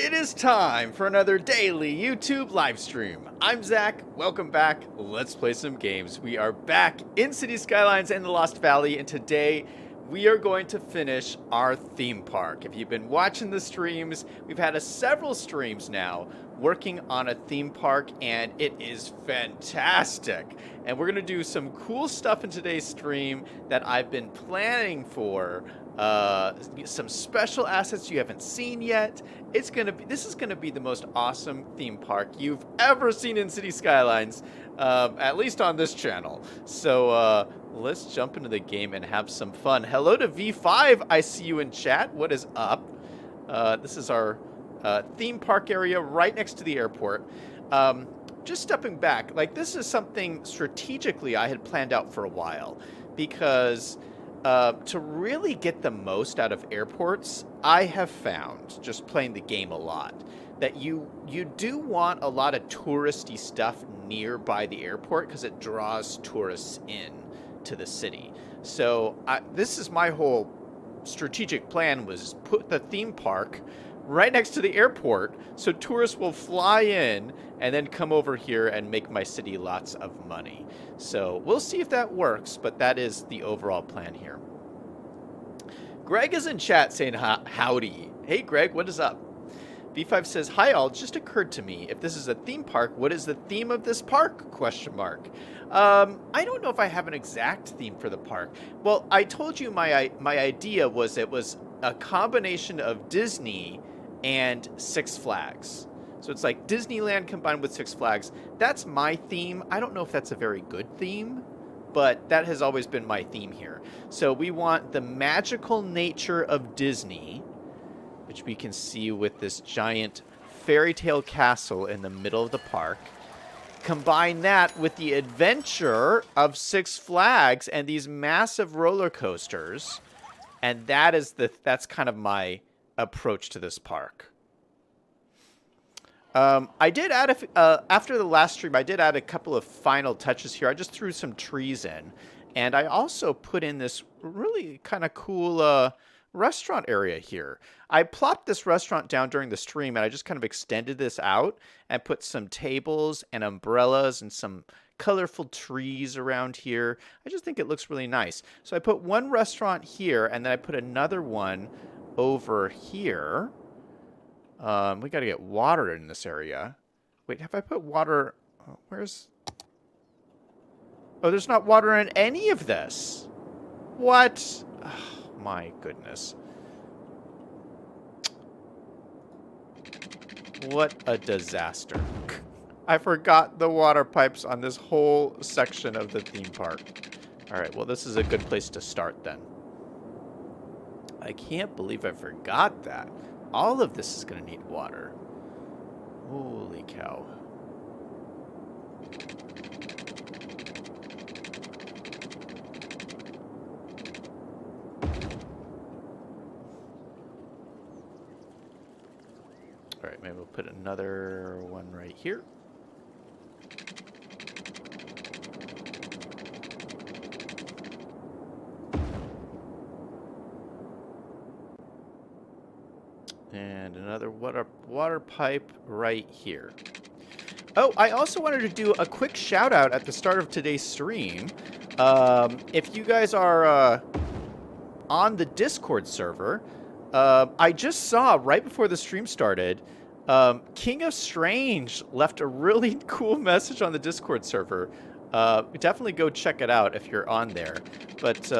It is time for another daily YouTube live stream. I'm Zach. Welcome back. Let's play some games. We are back in City Skylines and the Lost Valley, and today we are going to finish our theme park. If you've been watching the streams, we've had several streams now working on a theme park, and it is fantastic. And we're going to do some cool stuff in today's stream that I've been planning for. Some special assets you haven't seen yet. This is gonna be the most awesome theme park you've ever seen in City Skylines, at least on this channel. So let's jump into the game and have some fun. Hello to V5. I see you in chat. What is up? This is our theme park area right next to the airport. Just stepping back, like, this is something strategically I had planned out for a while, because to really get the most out of airports, I have found, just playing the game a lot, that you do want a lot of touristy stuff nearby the airport because it draws tourists in to the city. So this is my whole strategic plan, was put the theme park right next to the airport so tourists will fly in and then come over here and make my city lots of money. So we'll see if that works, but that is the overall plan here. Greg is in chat saying howdy. Hey Greg, what is up? V5 says, hi all, it just occurred to me, if this is a theme park, what is the theme of this park? Question mark. I don't know if I have an exact theme for the park. Well, I told you my idea was it was a combination of Disney and Six Flags. So it's like Disneyland combined with Six Flags. That's my theme. I don't know if that's a very good theme, but that has always been my theme here. So we want the magical nature of Disney, which we can see with this giant fairy tale castle in the middle of the park. Combine that with the adventure of Six Flags and these massive roller coasters, and that's kind of my approach to this park. I did add after the last stream, I did add a couple of final touches here. I just threw some trees in, and I also put in this really kind of cool restaurant area here. I plopped this restaurant down during the stream, and I just kind of extended this out and put some tables and umbrellas and some colorful trees around here. I just think it looks really nice. So I put one restaurant here, and then I put another one over here. We got to get water in this area. Wait, have I put water? Where's... Oh, there's not water in any of this. What? Oh, my goodness. What a disaster. I forgot the water pipes on this whole section of the theme park. All right, well, this is a good place to start then. I can't believe I forgot that. All of this is going to need water. Holy cow. All right, maybe we'll put another one right here. And another water pipe right here. Oh, I also wanted to do a quick shout out at the start of today's stream. If you guys are on the Discord server, I just saw right before the stream started, King of Strange left a really cool message on the Discord server. Definitely go check it out if you're on there. But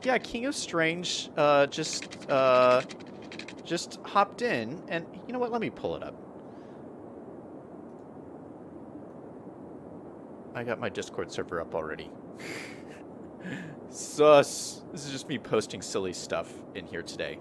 yeah, King of Strange just hopped in, and you know what? Let me pull it up. I got my Discord server up already. Sus. This is just me posting silly stuff in here today.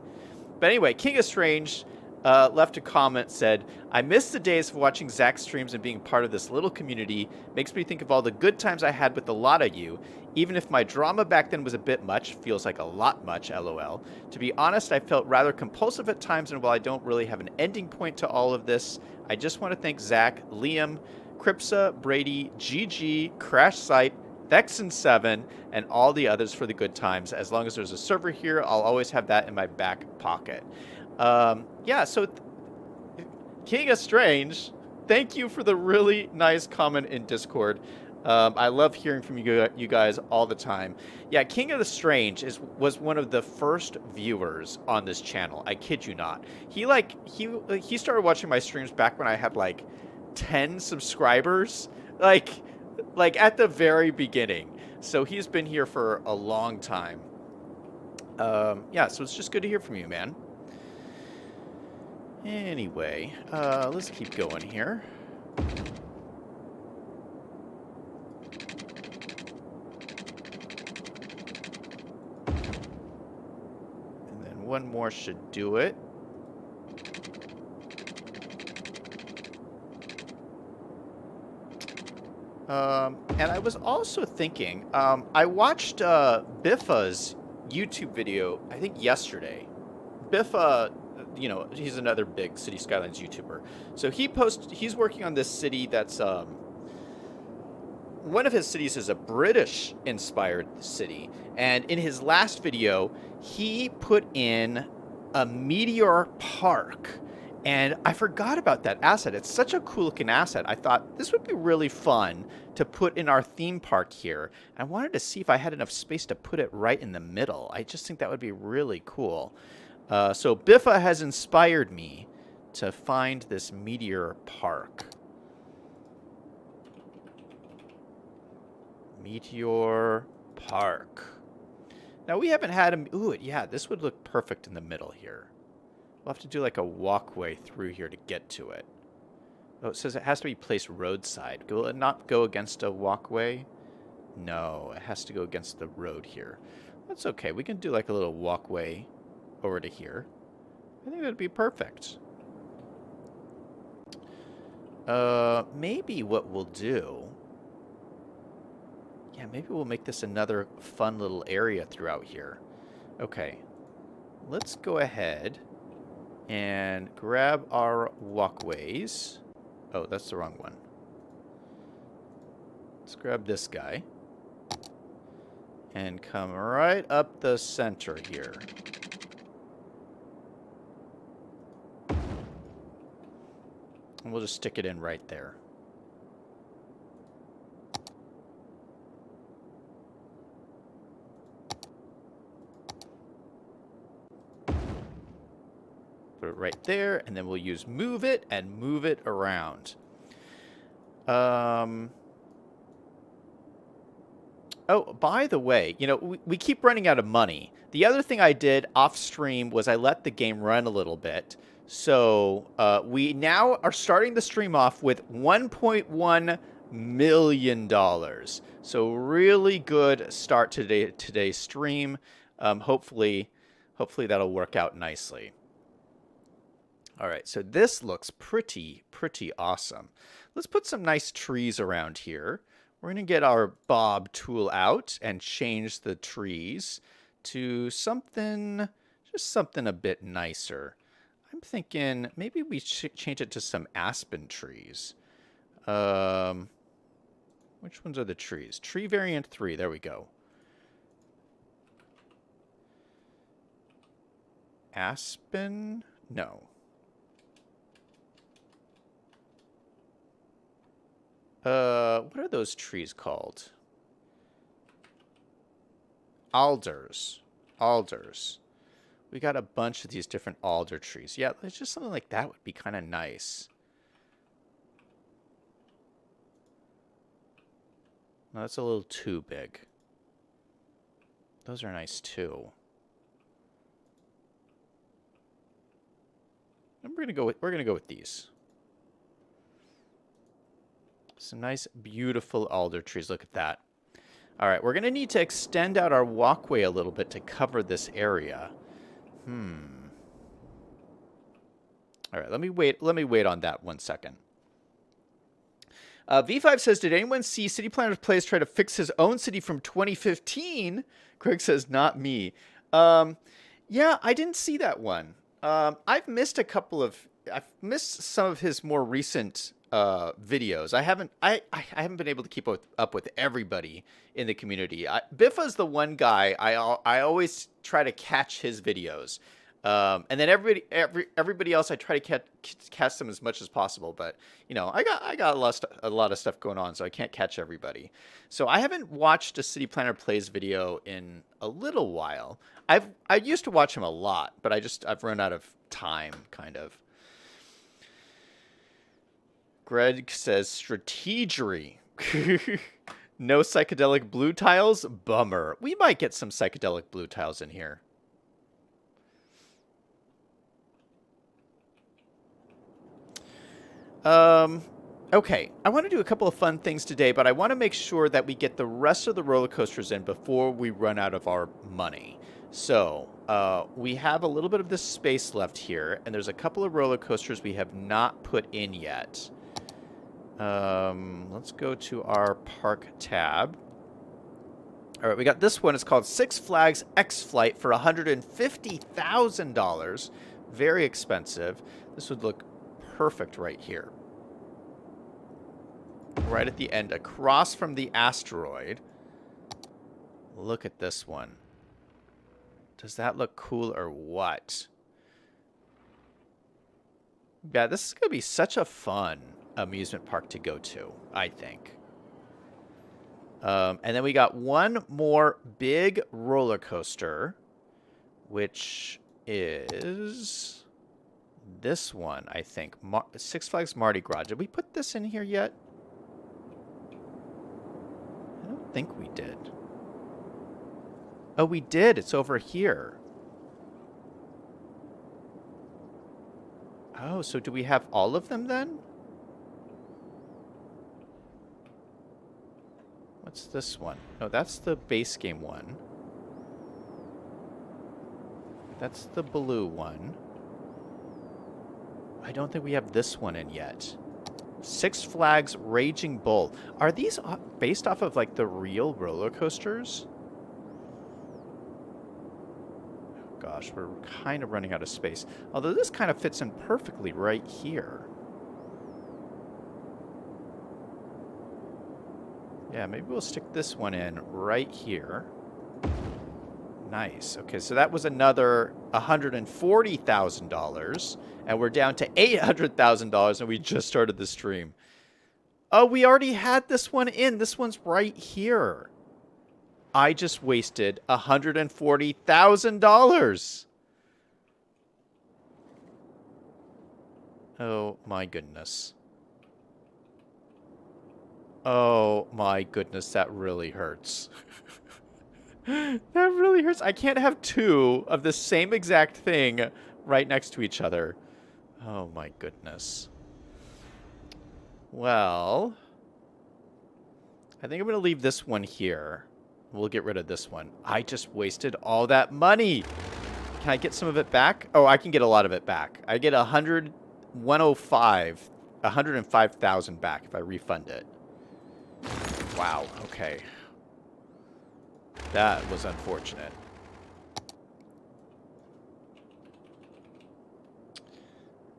But anyway, King of Strange left a comment, said, I miss the days of watching Zach streams and being part of this little community. Makes me think of all the good times I had with a lot of you. Even if my drama back then was a bit much, feels like a lot much, lol. To be honest, I felt rather compulsive at times, and while I don't really have an ending point to all of this, I just want to thank Zach, Liam, Cripsa, Brady, GG, Crash Site, Vexen7, and all the others for the good times. As long as there's a server here, I'll always have that in my back pocket. Yeah, so King of Strange, thank you for the really nice comment in Discord. I love hearing from you guys all the time. Yeah, King of the Strange was one of the first viewers on this channel. I kid you not. He started watching my streams back when I had like 10 subscribers, like at the very beginning. So he's been here for a long time. Yeah, so it's just good to hear from you, man. Anyway, let's keep going here. And then one more should do it. And I was also thinking, I watched Biffa's YouTube video, I think yesterday. Biffa, you know, he's another big City Skylines YouTuber. So he's working on this city that's, one of his cities is a British-inspired city. And in his last video, he put in a meteor park. And I forgot about that asset. It's such a cool-looking asset. I thought this would be really fun to put in our theme park here. I wanted to see if I had enough space to put it right in the middle. I just think that would be really cool. So Biffa has inspired me to find this meteor park. Meteor park. Now we haven't had a... Ooh, yeah, this would look perfect in the middle here. We'll have to do like a walkway through here to get to it. Oh, it says it has to be placed roadside. Will it not go against a walkway? No, it has to go against the road here. That's okay. We can do like a little walkway over to here. I think that'd be perfect. Maybe what we'll do... Yeah, maybe we'll make this another fun little area throughout here. Okay. Let's go ahead and grab our walkways. Oh, that's the wrong one. Let's grab this guy. And come right up the center here. And we'll just stick it in right there. Put it right there, and then we'll use move it and move it around. Oh, by the way, you know, we keep running out of money. The other thing I did off stream was I let the game run a little bit. So we now are starting the stream off with $1.1 million. So really good start to today's stream. Hopefully that'll work out nicely. All right, so this looks pretty awesome. Let's put some nice trees around here. We're going to get our bob tool out and change the trees to something, just something a bit nicer. I'm thinking maybe we should change it to some aspen trees. Which ones are the trees? Tree variant 3, there we go. Aspen? No. What are those trees called? Alders. Alders. We got a bunch of these different alder trees. Yeah, it's just something like that would be kind of nice. No, that's a little too big. Those are nice too. And we're gonna go with these. Some nice, beautiful alder trees. Look at that. All right, we're going to need to extend out our walkway a little bit to cover this area. All right, let me wait on that 1 second. V5 says, did anyone see City Planners Plays try to fix his own city from 2015? Greg says, not me. Yeah, I didn't see that one. I've missed some of his more recent videos. I haven't been able to keep up with everybody in the community. Biffa's the one guy I always try to catch his videos. And then everybody else, I try to catch them as much as possible. But I got a lot of stuff going on, so I can't catch everybody. So I haven't watched a City Planner Plays video in a little while. I used to watch him a lot, but I've run out of time, kind of. Greg says strategery. No psychedelic blue tiles? Bummer. We might get some psychedelic blue tiles in here. Okay. I want to do a couple of fun things today, but I want to make sure that we get the rest of the roller coasters in before we run out of our money. So, we have a little bit of this space left here, and there's a couple of roller coasters we have not put in yet. Let's go to our park tab. All right, we got this one. It's called Six Flags X-Flight for $150,000. Very expensive. This would look perfect right here. Right at the end, across from the asteroid. Look at this one. Does that look cool or what? Yeah, this is going to be such a fun amusement park to go to, I think. And then we got one more big roller coaster, which is this one, I think. Six Flags Mardi Gras. Did we put this in here yet? I don't think we did. Oh, we did. It's over here. Oh, so do we have all of them then? What's this one? No, that's the base game one. That's the blue one. I don't think we have this one in yet. Six Flags Raging Bull. Are these based off of like the real roller coasters? Oh gosh, we're kind of running out of space. Although this kind of fits in perfectly right here. Yeah, maybe we'll stick this one in right here. Nice. Okay, so that was another $140,000. And we're down to $800,000 and we just started the stream. Oh, we already had this one in. This one's right here. I just wasted $140,000. Oh, my goodness. Oh my goodness, that really hurts. That really hurts. I can't have two of the same exact thing right next to each other. Oh my goodness. Well, I think I'm going to leave this one here. We'll get rid of this one. I just wasted all that money. Can I get some of it back? Oh, I can get a lot of it back. I get 105,000 back if I refund it. Wow, okay. That was unfortunate.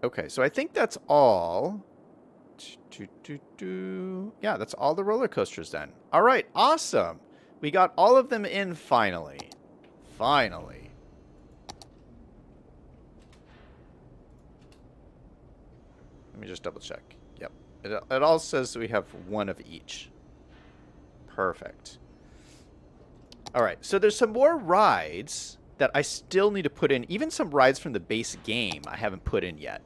Okay, so I think that's all. Yeah, that's all the roller coasters then. All right, awesome. We got all of them in finally. Finally. Let me just double check. Yep. It all says we have one of each. Perfect. All right, so there's some more rides that I still need to put in. Even some rides from the base game I haven't put in yet.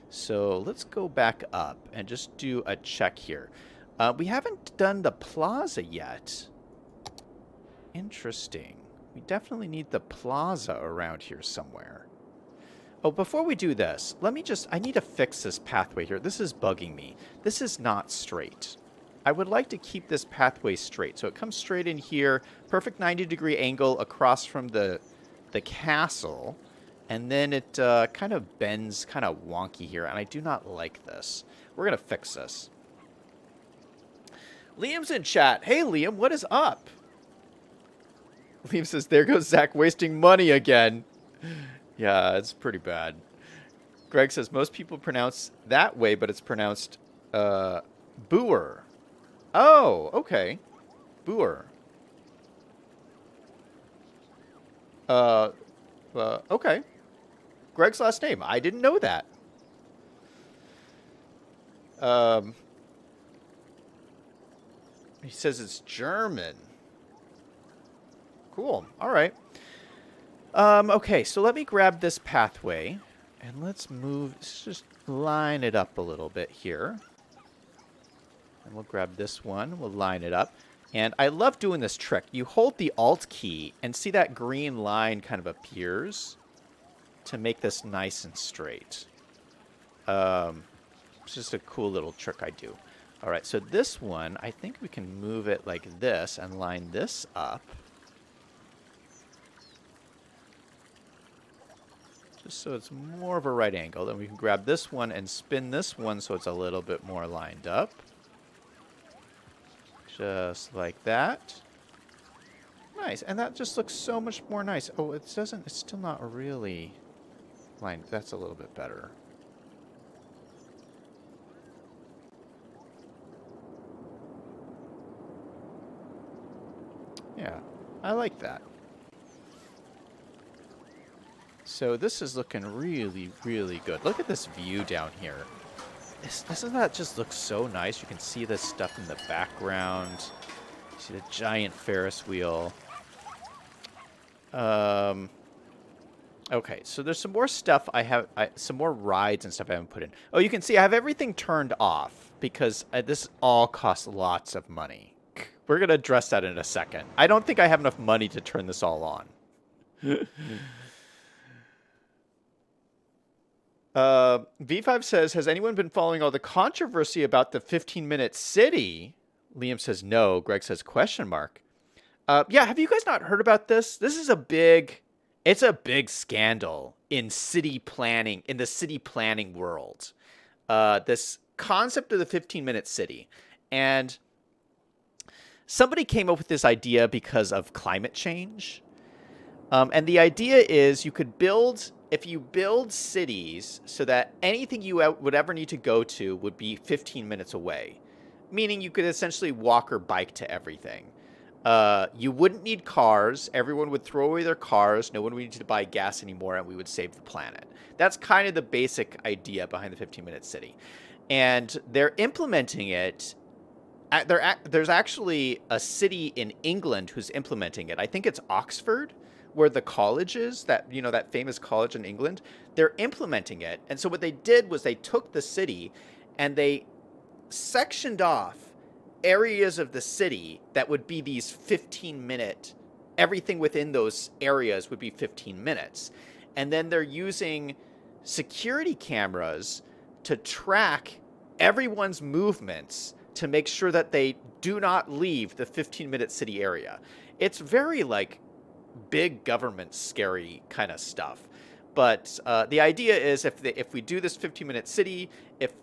So let's go back up and just do a check here. We haven't done the plaza yet. Interesting. We definitely need the plaza around here somewhere. Oh, before we do this, I need to fix this pathway here. This is bugging me. This is not straight. I would like to keep this pathway straight. So it comes straight in here, perfect 90-degree angle across from the castle. And then it kind of bends kind of wonky here, and I do not like this. We're going to fix this. Liam's in chat. Hey, Liam, what is up? Liam says, there goes Zach wasting money again. Yeah, it's pretty bad. Greg says, most people pronounce that way, but it's pronounced Boer. Oh, okay. Boer. Okay. Greg's last name. I didn't know that. He says it's German. Cool. All right. Okay, so let me grab this pathway, and let's just line it up a little bit here. And we'll grab this one. We'll line it up. And I love doing this trick. You hold the Alt key, and see that green line kind of appears to make this nice and straight. It's just a cool little trick I do. All right, so this one, I think we can move it like this and line this up. Just so it's more of a right angle. Then we can grab this one and spin this one so it's a little bit more lined up. Just like that. Nice, and that just looks so much more nice. Oh, it's still not really lined. That's a little bit better. Yeah, I like that. So this is looking really, really good. Look at this view down here. Doesn't that just look so nice? You can see this stuff in the background. You see the giant Ferris wheel. Okay, so there's some more stuff some more rides and stuff I haven't put in. Oh, you can see I have everything turned off because this all costs lots of money. We're going to address that in a second. I don't think I have enough money to turn this all on. V5 says, has anyone been following all the controversy about the 15-minute city? Liam says no. Greg says question mark. Yeah, have you guys not heard about this? This is it's a big scandal in city planning, in the city planning world. This concept of the 15-minute city. And somebody came up with this idea because of climate change. And the idea is you could if you build cities so that anything you would ever need to go to would be 15 minutes away, meaning you could essentially walk or bike to everything. You wouldn't need cars. Everyone would throw away their cars. No one would need to buy gas anymore, and we would save the planet. That's kind of the basic idea behind the 15-minute city. And they're implementing it. There's actually a city in England who's implementing it. I think it's Oxford, where the college is, that famous college in England. They're implementing it. And so what they did was they took the city and they sectioned off areas of the city that would be these 15-minute, everything within those areas would be 15 minutes. And then they're using security cameras to track everyone's movements to make sure that they do not leave the 15-minute city area. It's very big government scary kind of stuff. But the idea is if we do this 15-minute city, if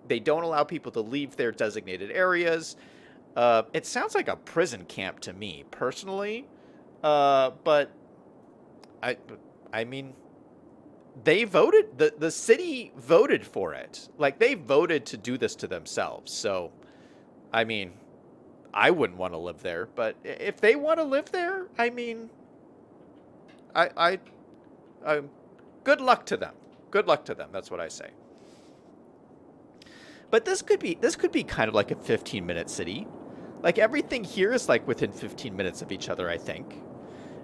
they don't allow people to leave their designated areas, it sounds like a prison camp to me personally. But I mean, they voted, the city voted for it. They voted to do this to themselves. So, I mean, I wouldn't want to live there, but if they want to live there, I mean, I good luck to them. Good luck to them. That's what I say. But this could be kind of like a 15-minute city. Everything here is within 15 minutes of each other, I think.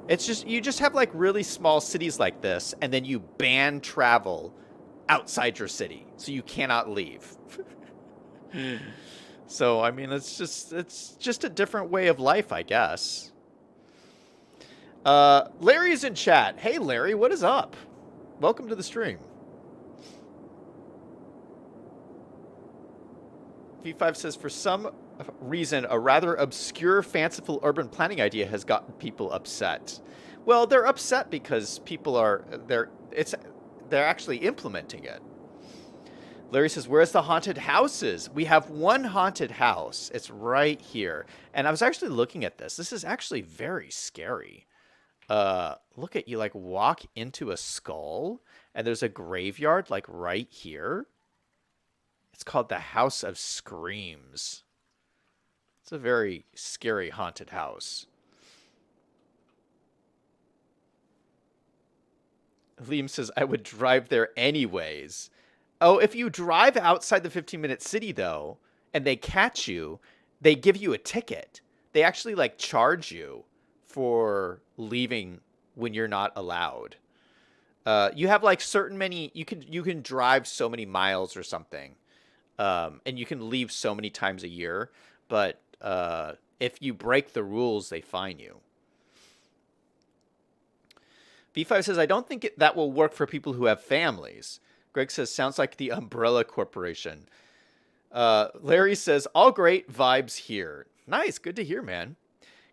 It's just you just have really small cities like this, and then you ban travel outside your city, so you cannot leave. So I mean, it's just a different way of life, I guess. Larry's in chat. Hey, Larry, what is up? Welcome to the stream. V5 says, for some reason, a rather obscure, fanciful urban planning idea has gotten people upset. Well, they're upset because they're actually implementing it. Larry says, where's the haunted houses? We have one haunted house. It's right here. And I was actually looking at this. This is actually very scary. Look at you walk into a skull and there's a graveyard right here. It's called the House of Screams. It's a very scary haunted house. Liam says, I would drive there anyways. Oh, if you drive outside the 15-minute city, though, and they catch you, they give you a ticket. They actually, like, charge you for leaving when you're not allowed. You have, like, certain many... You can drive so many miles or something. And you can leave so many times a year. But if you break the rules, they fine you. V5 says, I don't think that will work for people who have families. Greg says, sounds like the Umbrella Corporation. Larry says, all great vibes here. Nice. Good to hear, man.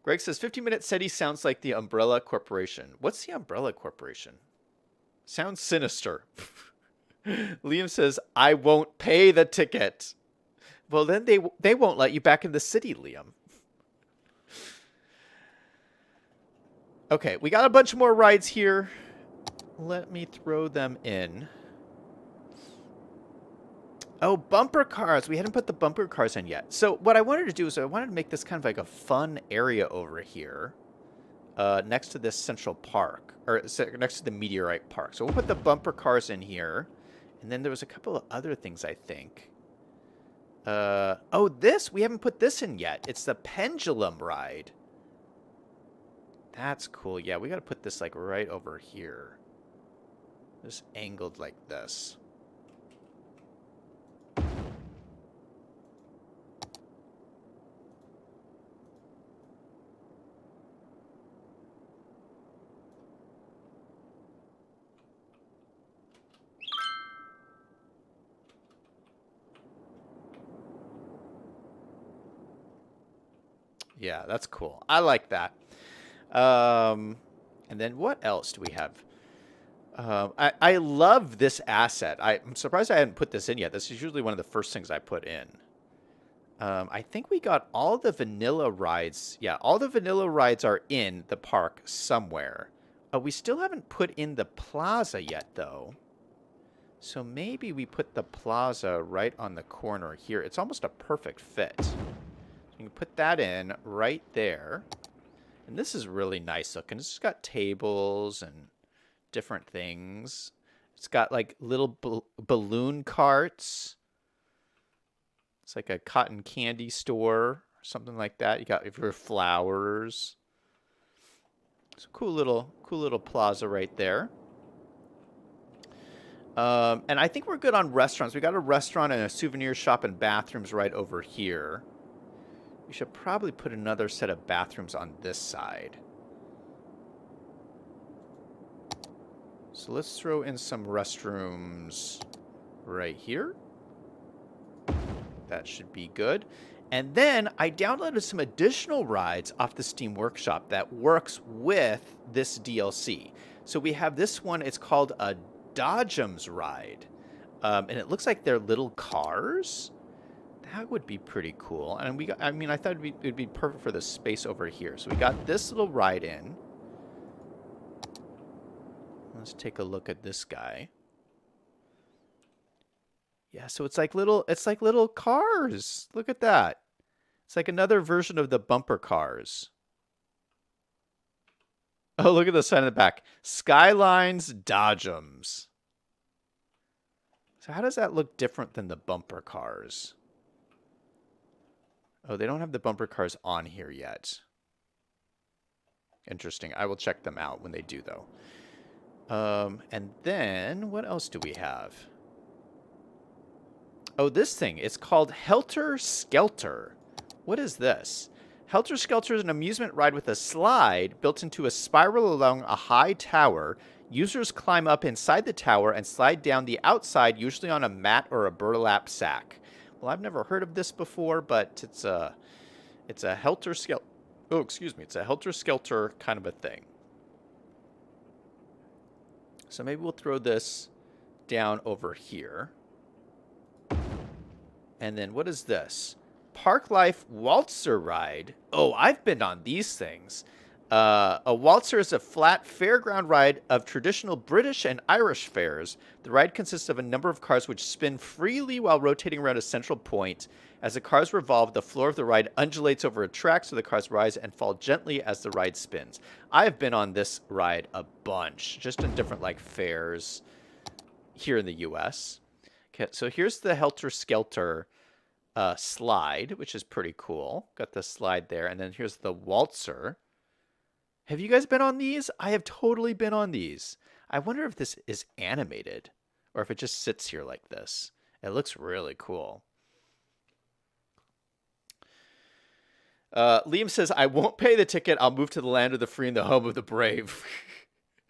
Greg says, 15-minute city sounds like the Umbrella Corporation. What's the Umbrella Corporation? Sounds sinister. Liam says, I won't pay the ticket. Well, then they won't let you back in the city, Liam. Okay, we got a bunch more rides here. Let me throw them in. Oh, bumper cars. We hadn't put the bumper cars in yet. So what I wanted to do is I wanted to make this kind of like a fun area over here. Next to this central park. Or next to the meteorite park. So we'll put the bumper cars in here. And then there was a couple of other things, I think. Oh, this. We haven't put this in yet. It's the pendulum ride. That's cool. Yeah, we got to put this like right over here. Just angled like this. Yeah, that's cool. I like that. And then what else do we have? I love this asset. I'm surprised I hadn't put this in yet. This is usually one of the first things I put in. I think we got all the vanilla rides. Yeah, all the vanilla rides are in the park somewhere. We still haven't put in the plaza yet, though. So maybe we put the plaza right on the corner here. It's almost a perfect fit. You can put that in right there. And this is really nice looking. It's got tables and different things. It's got like little balloon carts. It's like a cotton candy store or something like that. You got your flowers. It's a cool little plaza right there. And I think we're good on restaurants. We got a restaurant and a souvenir shop and bathrooms right over here. We should probably put another set of bathrooms on this side. So let's throw in some restrooms right here. That should be good. And then I downloaded some additional rides off the Steam Workshop that works with this DLC. So we have this one. It's called a Dodgems ride. And it looks like they're little cars. That would be pretty cool. And I thought it'd be perfect for the space over here. So we got this little ride in. Let's take a look at this guy. Yeah, so it's like little cars. Look at that. It's like another version of the bumper cars. Oh, look at the sign in the back. Skylines Dodgems. So how does that look different than the bumper cars? Oh, they don't have the bumper cars on here yet. Interesting. I will check them out when they do, though. And then, what else do we have? Oh, this thing. It's called Helter Skelter. What is this? Helter Skelter is an amusement ride with a slide built into a spiral along a high tower. Users climb up inside the tower and slide down the outside, usually on a mat or a burlap sack. Well, I've never heard of this before, but it's a Helter Skelter. Oh, excuse me. It's a Helter Skelter kind of a thing. So maybe we'll throw this down over here. And then what is this? Park Life Waltzer Ride. Oh, I've been on these things. A waltzer is a flat fairground ride of traditional British and Irish fairs. The ride consists of a number of cars which spin freely while rotating around a central point. As the cars revolve, the floor of the ride undulates over a track, so the cars rise and fall gently as the ride spins. I have been on this ride a bunch, just in different like fairs here in the U.S. Okay, so here's the Helter Skelter slide, which is pretty cool. Got the slide there, and then here's the Waltzer. Have you guys been on these? I have totally been on these. I wonder if this is animated or if it just sits here like this. It looks really cool. Liam says, I won't pay the ticket. I'll move to the land of the free and the home of the brave.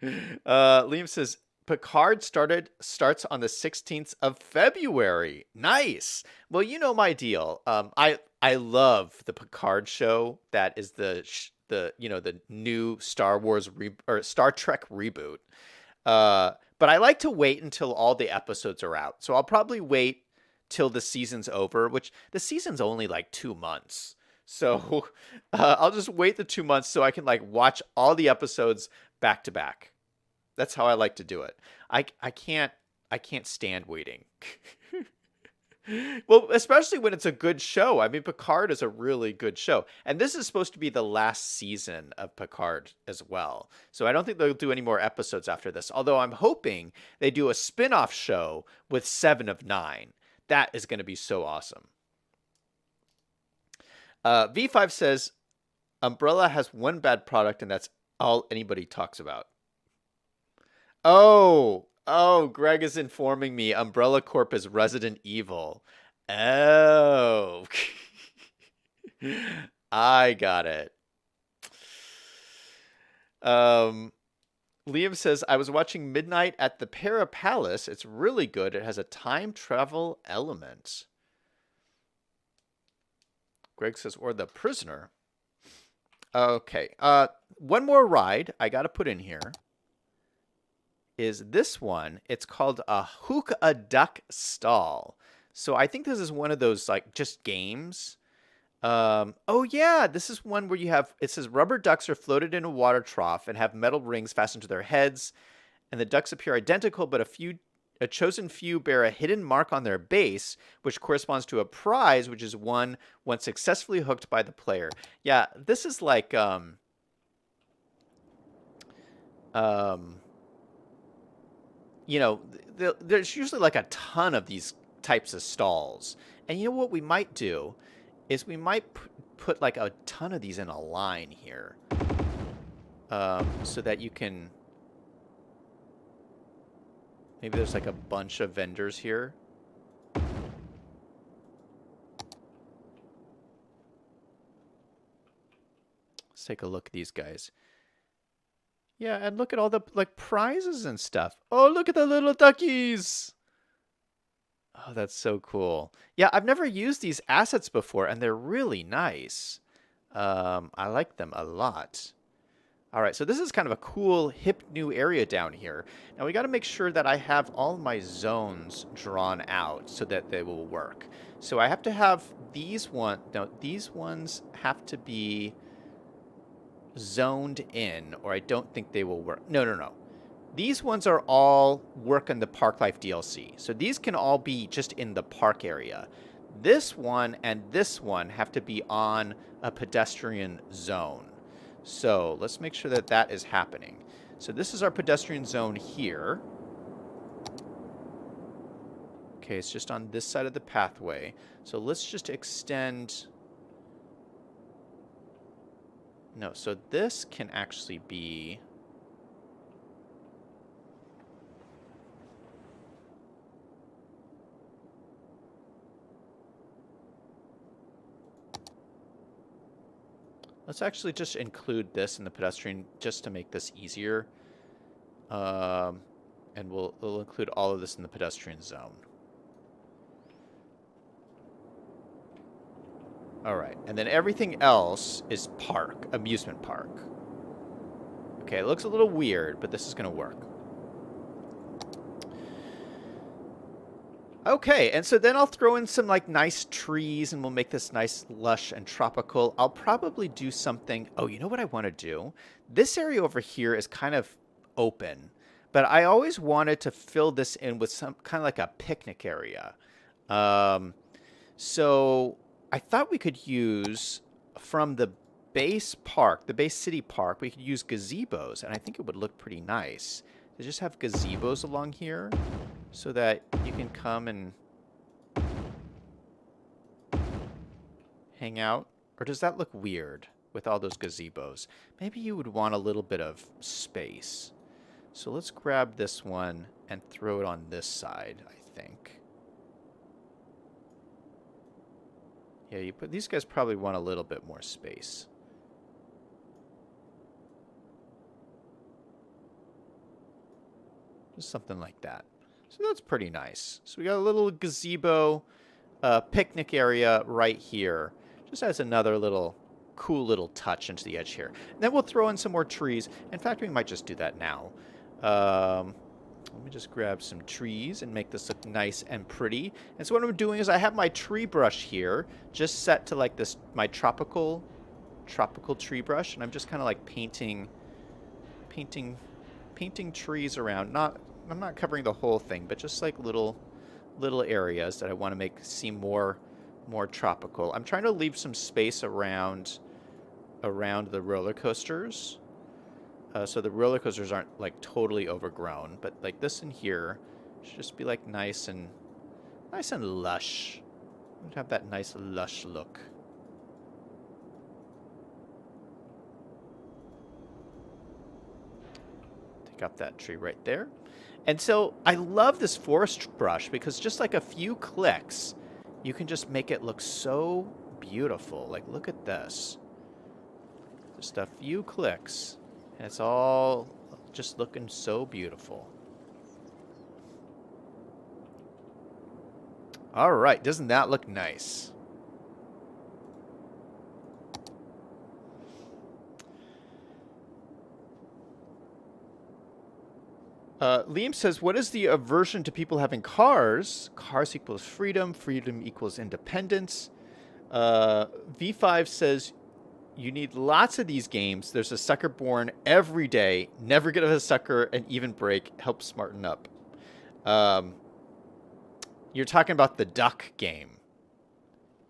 Liam says, Picard starts on the 16th of February. Nice. Well, you know my deal. I love the Picard show. That is the new Star Wars or Star Trek reboot. But I like to wait until all the episodes are out. So I'll probably wait till the season's over, which the season's only like 2 months. So I'll just wait the 2 months so I can like watch all the episodes back to back. That's how I like to do it. I can't stand waiting. Well, especially when it's a good show. I mean, Picard is a really good show. And this is supposed to be the last season of Picard as well. So I don't think they'll do any more episodes after this. Although I'm hoping they do a spin-off show with 7 of 9. That is going to be so awesome. V5 says, Umbrella has one bad product, and that's all anybody talks about. Oh, Greg is informing me Umbrella Corp is Resident Evil. Oh. I got it. Liam says, I was watching Midnight at the Para Palace. It's really good. It has a time travel element. Greg says, or The Prisoner. Okay. One more ride I got to put in here is this one. It's called a Hook a Duck Stall. So I think this is one of those like just games. Oh yeah, this is one where you have, it says rubber ducks are floated in a water trough and have metal rings fastened to their heads. And the ducks appear identical, but a chosen few bear a hidden mark on their base, which corresponds to a prize, which is won when successfully hooked by the player. Yeah, this is like you know, there's usually like a ton of these types of stalls. And you know what we might do is we might put like a ton of these in a line here, so that you can, maybe there's like a bunch of vendors here. Let's take a look at these guys. Yeah, and look at all the like prizes and stuff. Oh, look at the little duckies. Oh, that's so cool. Yeah, I've never used these assets before, and they're really nice. I like them a lot. All right, so this is kind of a cool, hip new area down here. Now we got to make sure that I have all my zones drawn out so that they will work. So I have to have these these ones have to be zoned in, or I don't think they will work. No. These ones are all work in the Park Life DLC. So these can all be just in the park area. This one and this one have to be on a pedestrian zone. So let's make sure that that is happening. So this is our pedestrian zone here. Okay, it's just on this side of the pathway. So let's just extend. No, so this can actually be. Let's actually just include this in the pedestrian just to make this easier. And we'll include all of this in the pedestrian zone. All right, and then everything else is park, amusement park. Okay, it looks a little weird, but this is going to work. Okay, and so then I'll throw in some like nice trees and we'll make this nice lush and tropical. I'll probably do something. Oh, you know what I want to do? This area over here is kind of open, but I always wanted to fill this in with some kind of like a picnic area. So I thought we could use from the base park, the base city park, we could use gazebos, and I think it would look pretty nice. To just have gazebos along here so that you can come and hang out. Or does that look weird with all those gazebos? Maybe you would want a little bit of space. So let's grab this one and throw it on this side, I think. Yeah, these guys probably want a little bit more space. Just something like that. So that's pretty nice. So we got a little gazebo picnic area right here. Just as another little cool little touch into the edge here. And then we'll throw in some more trees. In fact, we might just do that now. Let me just grab some trees and make this look nice and pretty. And so what I'm doing is I have my tree brush here just set to like this, my tropical tree brush. And I'm just kind of like painting trees around. I'm not covering the whole thing, but just like little areas that I want to make seem more tropical. I'm trying to leave some space around the roller coasters. So the roller coasters aren't like totally overgrown, but like this in here should just be like nice and lush. Have that nice lush look. Take up that tree right there. And so I love this forest brush because just like a few clicks, you can just make it look so beautiful. Like, look at this. Just a few clicks, and it's all just looking so beautiful. All right, doesn't that look nice? Liam says, what is the aversion to people having cars? Cars equals freedom. Freedom equals independence. V5 says, you need lots of these games. There's a sucker born every day. Never get a sucker and even break. Help smarten up. You're talking about the duck game.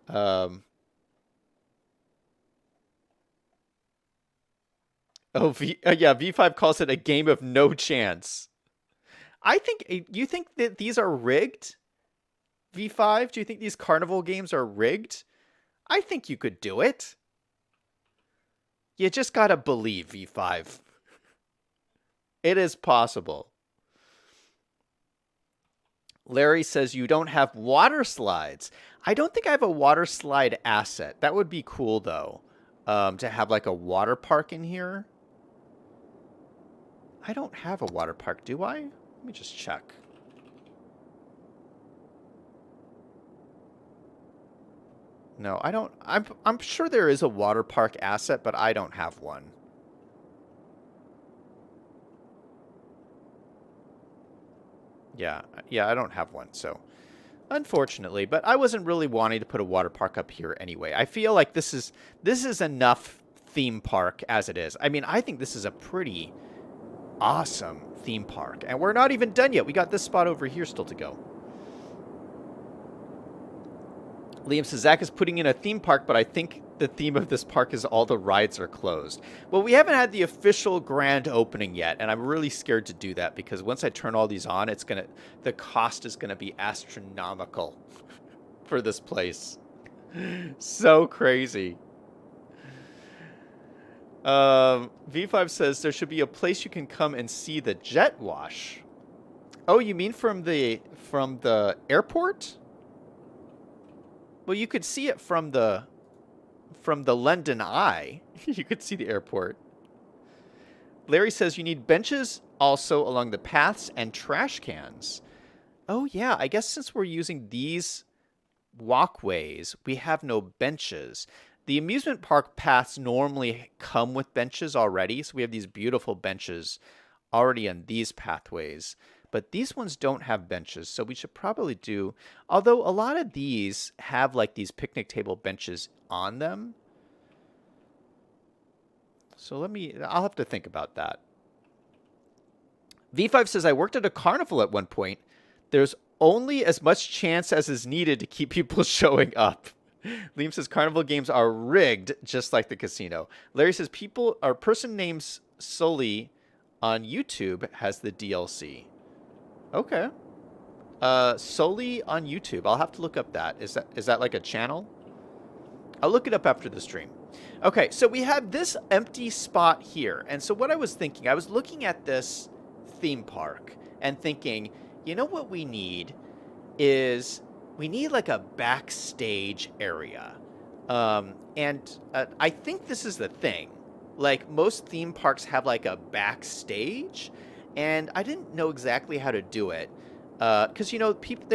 Oh, yeah, V5 calls it a game of no chance. I think, you think that these are rigged? V5, do you think these carnival games are rigged? I think you could do it. You just gotta believe, V5. It is possible. Larry says you don't have water slides. I don't think I have a water slide asset. That would be cool, though, to have like a water park in here. I don't have a water park, do I? Let me just check. No, I don't. I'm sure there is a water park asset, but I don't have one. Yeah, I don't have one, so unfortunately, but I wasn't really wanting to put a water park up here anyway. I feel like this is enough theme park as it is. I mean, I think this is a pretty awesome theme park, and we're not even done yet. We got this spot over here still to go. Liam says, Zach is putting in a theme park, but I think the theme of this park is all the rides are closed. Well, we haven't had the official grand opening yet, and I'm really scared to do that because once I turn all these on, the cost is gonna be astronomical for this place. So crazy. V5 says there should be a place you can come and see the jet wash. Oh, you mean from the airport? Well, you could see it from the London Eye. You could see the airport. Larry says you need benches also along the paths and trash cans. Oh, yeah. I guess since we're using these walkways, we have no benches. The amusement park paths normally come with benches already. So we have these beautiful benches already on these pathways. But these ones don't have benches, so we should probably do... Although a lot of these have like these picnic table benches on them. So I'll have to think about that. V5 says, I worked at a carnival at one point. There's only as much chance as is needed to keep people showing up. Liam says carnival games are rigged just like the casino. Larry says people or person names Sully on YouTube has the DLC. Okay. Sully on YouTube. I'll have to look up that. Is that like a channel? I'll look it up after the stream. Okay, so we have this empty spot here. And so what I was thinking, I was looking at this theme park and thinking, you know what we need is we need like a backstage area. I think this is the thing. Like most theme parks have like a backstage, and I didn't know exactly how to do it. Because, you know, people,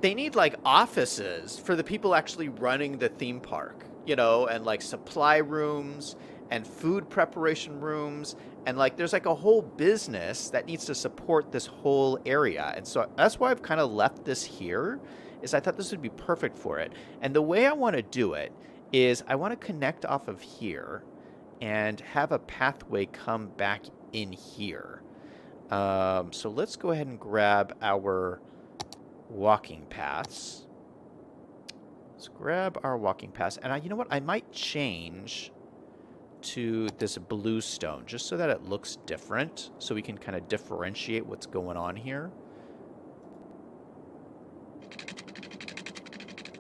they need like offices for the people actually running the theme park, you know, and like supply rooms and food preparation rooms. And like there's like a whole business that needs to support this whole area. And so that's why I've kind of left this here, is I thought this would be perfect for it. And the way I want to do it is I want to connect off of here and have a pathway come back in here. So let's go ahead and grab our walking paths. Let's grab our walking paths. And you know what? I might change to this blue stone just so that it looks different, so we can kind of differentiate what's going on here.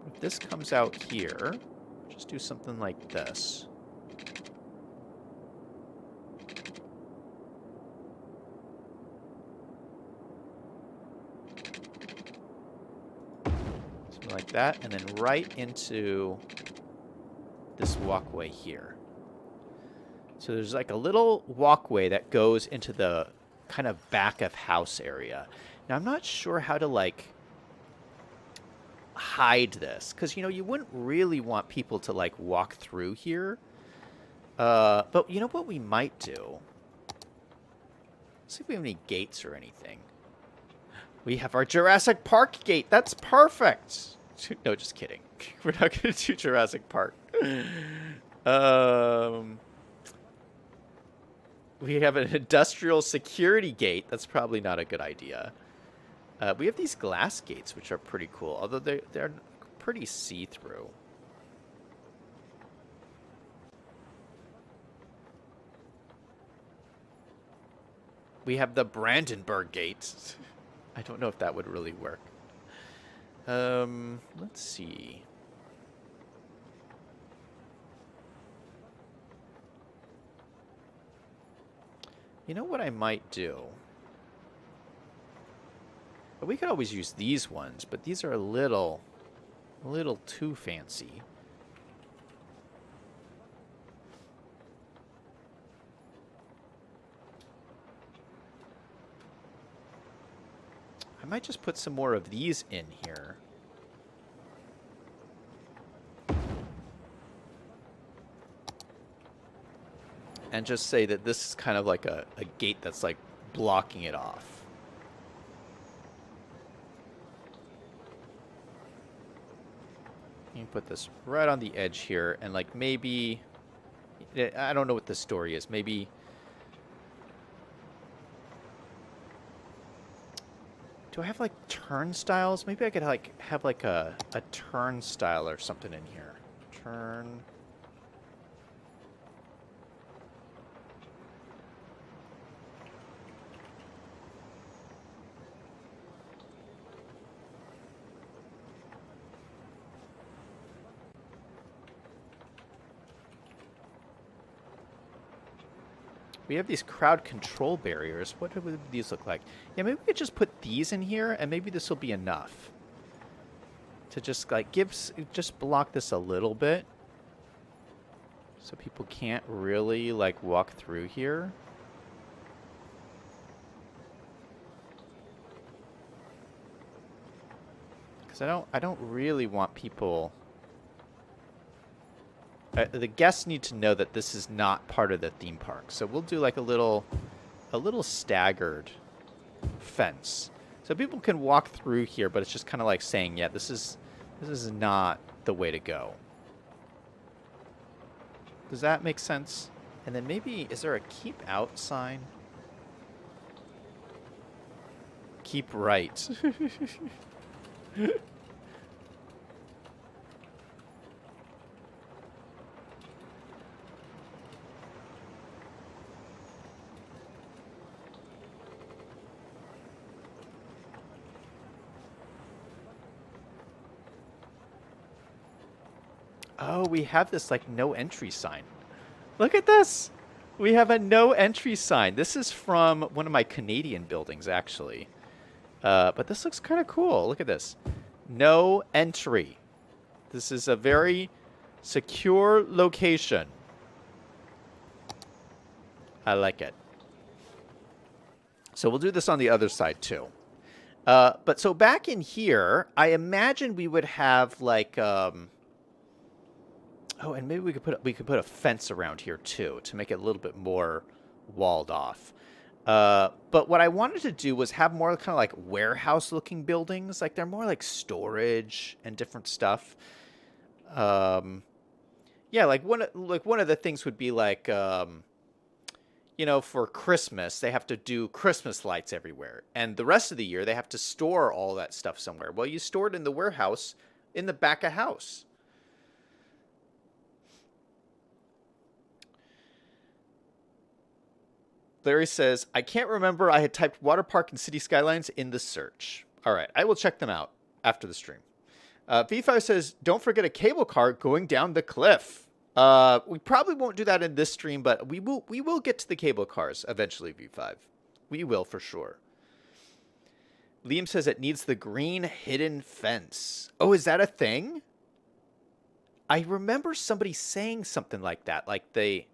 If this comes out here, just do something like this. Something like that, and then right into this walkway here. So there's like a little walkway that goes into the kind of back of house area. Now I'm not sure how to like hide this, because you know you wouldn't really want people to like walk through here. But you know what we might do? Let's see if we have any gates or anything. We have our Jurassic Park gate. That's perfect. No, just kidding. We're not going to do Jurassic Park. We have an industrial security gate. That's probably not a good idea. We have these glass gates, which are pretty cool, although they're pretty see-through. We have the Brandenburg gate. I don't know if that would really work. Let's see. You know what I might do? We could always use these ones, but these are a little too fancy. I might just put some more of these in here. And just say that this is kind of like a gate that's like blocking it off. You can put this right on the edge here, and like maybe, I don't know what the story is. Maybe do I have like turnstiles? Maybe I could like have like a turnstile or something in here. Turn. We have these crowd control barriers. What would these look like? Yeah, maybe we could just put these in here, and maybe this will be enough to just like just block this a little bit, so people can't really like walk through here. Because I don't really want people. The guests need to know that this is not part of the theme park. So we'll do like a little staggered fence. So people can walk through here, but it's just kind of like saying, yeah, this is not the way to go. Does that make sense? And then maybe, is there a keep out sign? Keep right. Oh, we have this like no entry sign. Look at this. We have a no entry sign. This is from one of my Canadian buildings, actually. But this looks kind of cool. Look at this. No entry. This is a very secure location. I like it. So we'll do this on the other side too. But so back in here, I imagine we would have like, oh, and maybe we could put a fence around here too to make it a little bit more walled off. But what I wanted to do was have more kind of like warehouse-looking buildings. Like they're more like storage and different stuff. Yeah, like one of the things would be like, you know, for Christmas they have to do Christmas lights everywhere, and the rest of the year they have to store all that stuff somewhere. Well, you store it in the warehouse in the back of house. Larry says, I can't remember I had typed water park and city skylines in the search. All right, I will check them out after the stream. V5 says, don't forget a cable car going down the cliff. We probably won't do that in this stream, but we will get to the cable cars eventually, V5. We will for sure. Liam says it needs the green hidden fence. Oh, is that a thing? I remember somebody saying something like that, like they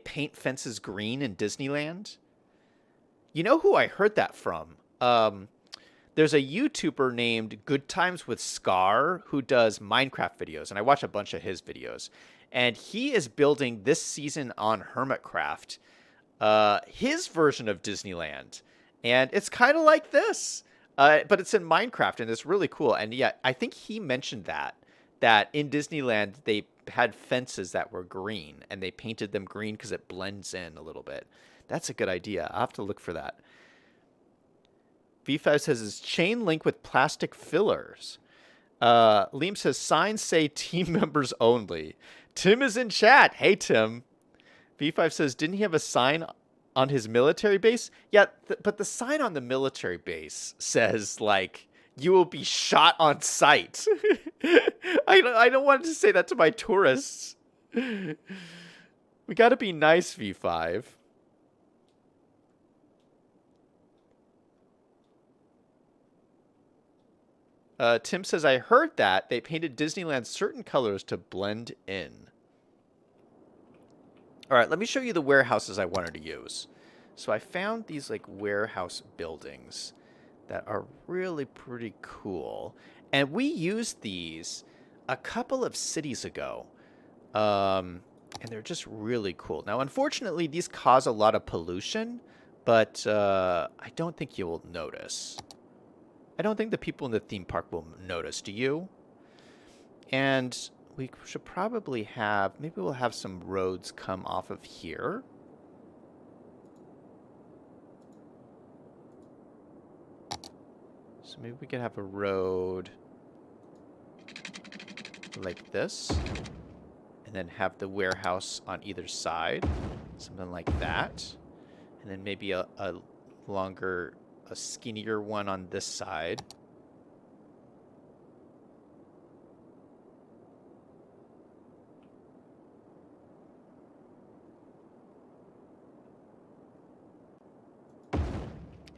paint fences green in Disneyland. You know who I heard that from? There's a YouTuber named Good Times with Scar who does Minecraft videos, and I watch a bunch of his videos. And he is building this season on Hermitcraft his version of Disneyland. And it's kind of like this, but it's in Minecraft, and it's really cool. And yeah, I think he mentioned that in Disneyland they had fences that were green, and they painted them green because it blends in a little bit. That's a good idea. I'll have to look for that. V5 says it's chain link with plastic fillers. Liam says signs say team members only. Tim is in chat. Hey, Tim. V5 says, didn't he have a sign on his military base? Yeah, but the sign on the military base says, like, you will be shot on sight. I don't want to say that to my tourists. We got to be nice, V5. Tim says, I heard that they painted Disneyland certain colors to blend in. All right, let me show you the warehouses I wanted to use. So I found these like warehouse buildings that are really pretty cool. And we used these a couple of cities ago. And they're just really cool. Now, unfortunately, these cause a lot of pollution, but I don't think you will notice. I don't think the people in the theme park will notice. Do you? And we should probably have, maybe we'll have some roads come off of here. So maybe we could have a road like this, and then have the warehouse on either side, something like that. And then maybe a longer, a skinnier one on this side.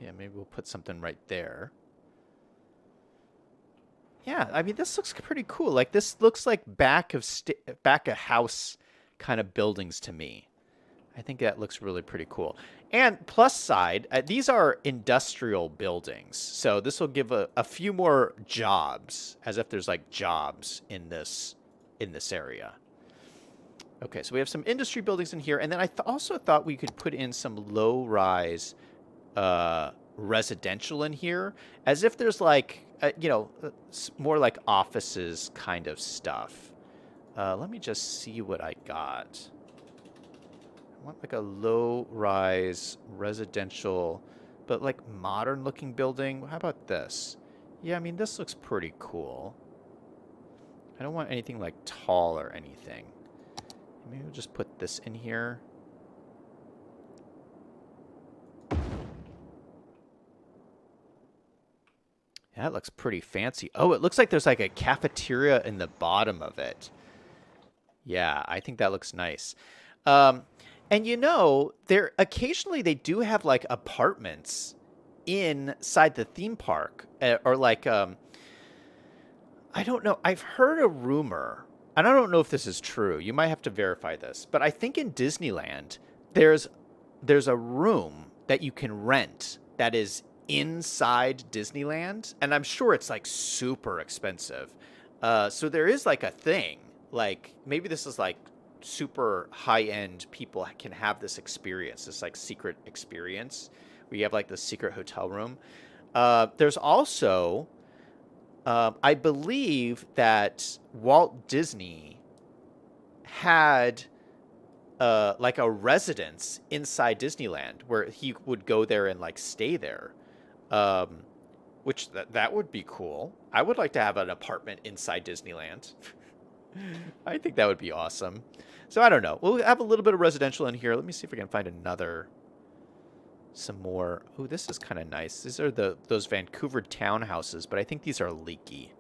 Yeah, maybe we'll put something right there. Yeah, I mean, this looks pretty cool. Like, this looks like back of house kind of buildings to me. I think that looks really pretty cool. And plus side, these are industrial buildings. So this will give a few more jobs, as if there's like jobs in this area. Okay, so we have some industry buildings in here. And then I also thought we could put in some low-rise residential in here, as if there's like, you know, more like offices kind of stuff. Let me just see what I got. I want like a low-rise residential, but like modern-looking building. How about this? Yeah, I mean, this looks pretty cool. I don't want anything like tall or anything. Maybe we'll just put this in here. Yeah, that looks pretty fancy. Oh, it looks like there's like a cafeteria in the bottom of it. Yeah, I think that looks nice. Um, and you know, there occasionally they do have like apartments inside the theme park, or like I don't know. I've heard a rumor, and I don't know if this is true. You might have to verify this, but I think in Disneyland there's there's a room that you can rent that is inside Disneyland, and I'm sure it's like super expensive. So there is like a thing, like maybe this is like super high end people can have this experience, this like secret experience where you have like the secret hotel room. There's also I believe that Walt Disney had like a residence inside Disneyland where he would go there and like stay there, um, which that would be cool. I would like to have an apartment inside Disneyland. I think that would be awesome. So I don't know. We'll have a little bit of residential in here. Let me see if we can find some more. Oh, this is kind of nice. These are those Vancouver townhouses, but I think these are leaky.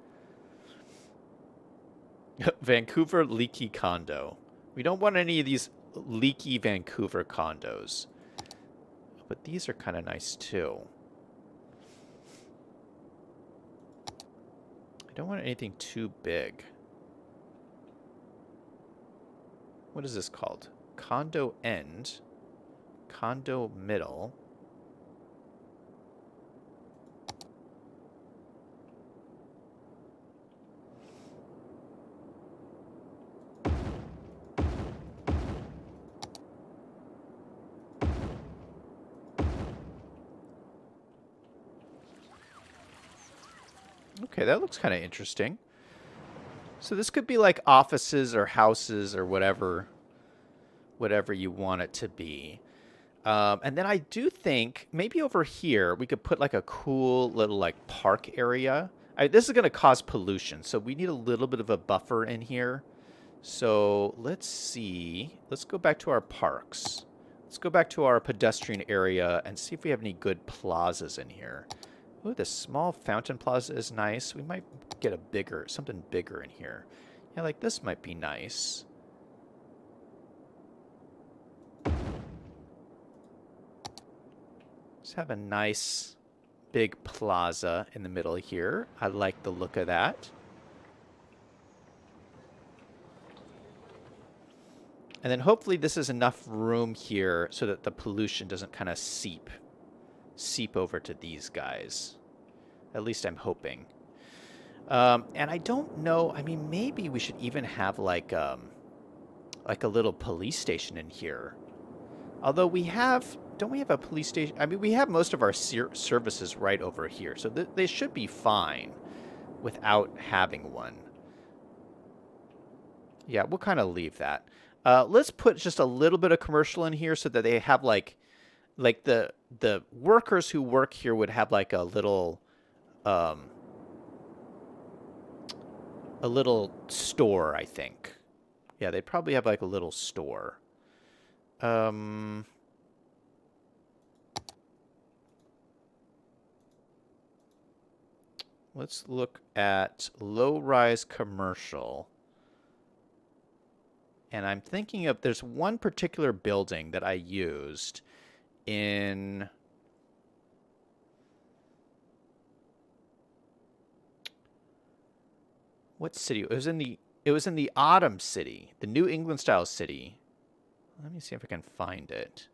Vancouver leaky condo. We don't want any of these leaky Vancouver condos. But these are kind of nice too. I don't want anything too big. What is this called? Condo end. Condo middle. Okay, that looks kind of interesting. So this could be like offices or houses or whatever you want it to be. And then I do think maybe over here we could put like a cool little like park area. This is going to cause pollution, so we need a little bit of a buffer in here. So let's see. Let's go back to our parks. Let's go back to our pedestrian area and see if we have any good plazas in here. Ooh, this small fountain plaza is nice. We might get something bigger in here. Yeah, like this might be nice. Let's have a nice big plaza in the middle here. I like the look of that. And then hopefully this is enough room here so that the pollution doesn't kind of seep over to these guys. At least I'm hoping. And I don't know. I mean, maybe we should even have like a little police station in here. Although don't we have a police station? I mean, we have most of our services right over here, so they should be fine without having one. Yeah, we'll kind of leave that. Let's put just a little bit of commercial in here so that they have like the workers who work here would have like a little store, I think. Yeah, they'd probably have like a little store. Let's look at low-rise commercial. And I'm thinking of, there's one particular building that I used in... What city? It was in the Autumn City, the New England style city. Let me see if I can find it.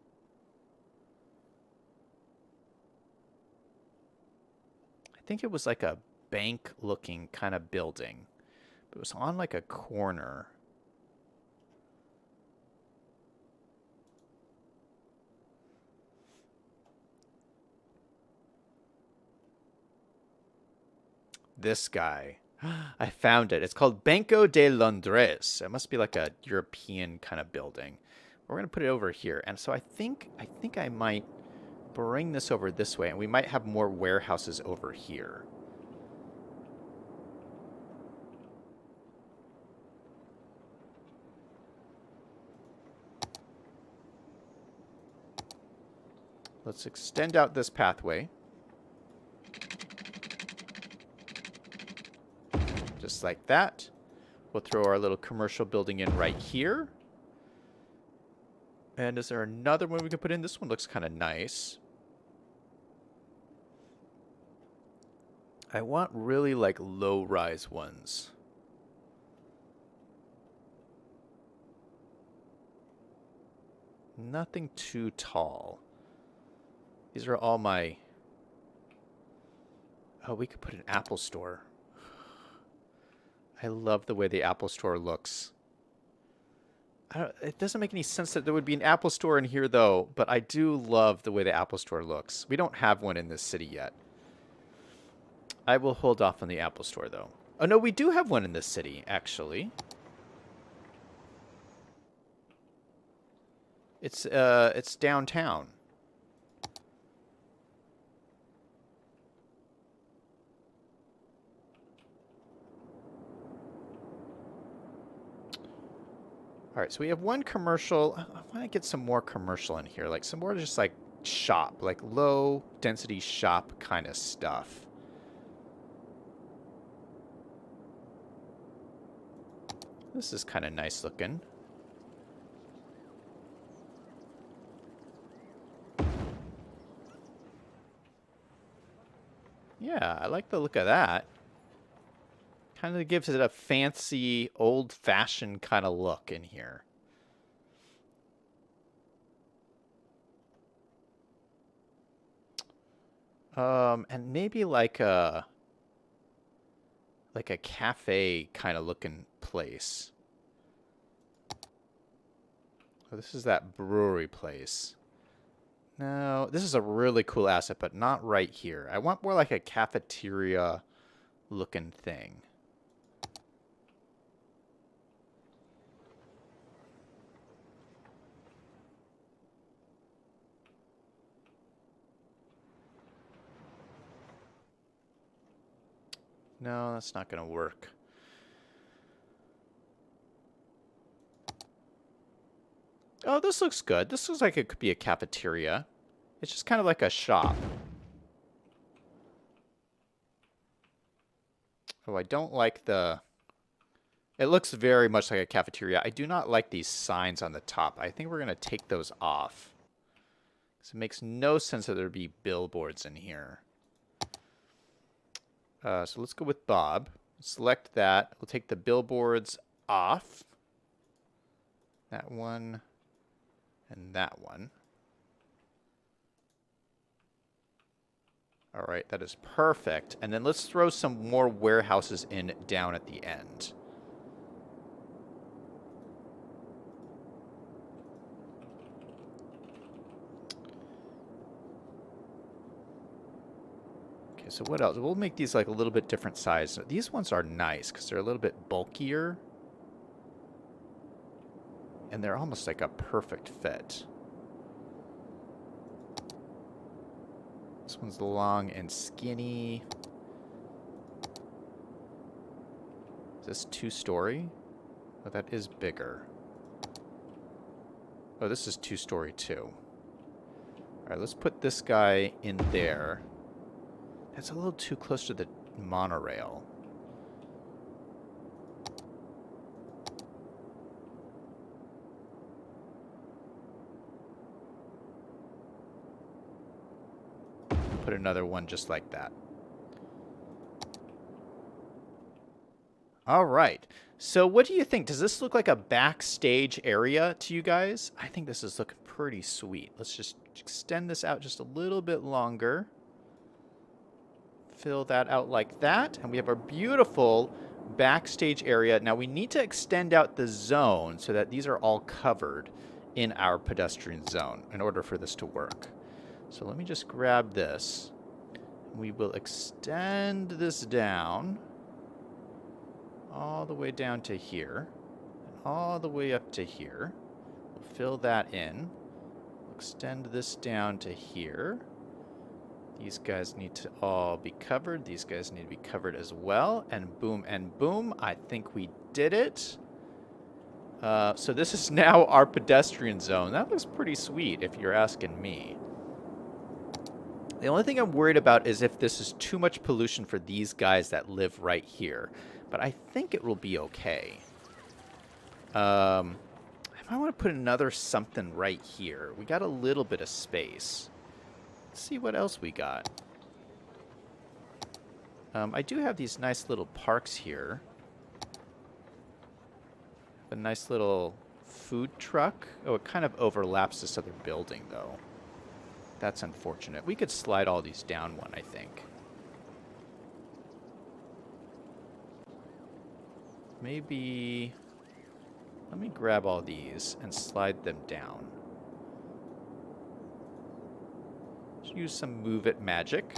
I think it was like a bank looking kind of building. But it was on like a corner. This guy. I found it. It's called Banco de Londres. It must be like a European kind of building. We're going to put it over here. And so I think I might bring this over this way, and we might have more warehouses over here. Let's extend out this pathway. Just like that. We'll throw our little commercial building in right here. And is there another one we can put in? This one looks kind of nice. I want really like low-rise ones. Nothing too tall. These are all my... Oh, we could put an Apple Store. I love the way the Apple Store looks. It doesn't make any sense that there would be an Apple Store in here, though, but I do love the way the Apple Store looks. We don't have one in this city yet. I will hold off on the Apple Store, though. Oh, no, we do have one in this city, actually. It's downtown. All right, so we have one commercial. I want to get some more commercial in here, like some more just like shop, like low density shop kind of stuff. This is kind of nice looking. Yeah, I like the look of that. Kind of gives it a fancy, old-fashioned kind of look in here. And maybe like a cafe kind of looking place. Oh, this is that brewery place. No, this is a really cool asset, but not right here. I want more like a cafeteria looking thing. No, that's not going to work. Oh, this looks good. This looks like it could be a cafeteria. It's just kind of like a shop. Oh, I don't like the... It looks very much like a cafeteria. I do not like these signs on the top. I think we're going to take those off. Because it makes no sense that there would be billboards in here. So let's go with Bob. Select that. We'll take the billboards off. That one. And that one. All right, that is perfect. And then let's throw some more warehouses in down at the end. Okay, so what else? We'll make these like a little bit different size. These ones are nice because they're a little bit bulkier. And they're almost like a perfect fit. This one's long and skinny. Is this 2-story? Oh, that is bigger. Oh, this is 2-story too. All right, let's put this guy in there. That's a little too close to the monorail. Put another one just like that. All right. So what do you think? Does this look like a backstage area to you guys? I think this is looking pretty sweet. Let's just extend this out just a little bit longer. Fill that out like that. And we have our beautiful backstage area. Now we need to extend out the zone so that these are all covered in our pedestrian zone in order for this to work. So let me just grab this. We will extend this down all the way down to here and all the way up to here. We'll fill that in. We'll extend this down to here. These guys need to all be covered. These guys need to be covered as well. And boom, I think we did it. So this is now our pedestrian zone. That looks pretty sweet if you're asking me. The only thing I'm worried about is if this is too much pollution for these guys that live right here. But I think it will be okay. I might want to put another something right here. We got a little bit of space. Let's see what else we got. I do have these nice little parks here. A nice little food truck. Oh, it kind of overlaps this other building, though. That's unfortunate. We could slide all these down one, I think. Maybe... Let me grab all these and slide them down. Just use some Move It magic.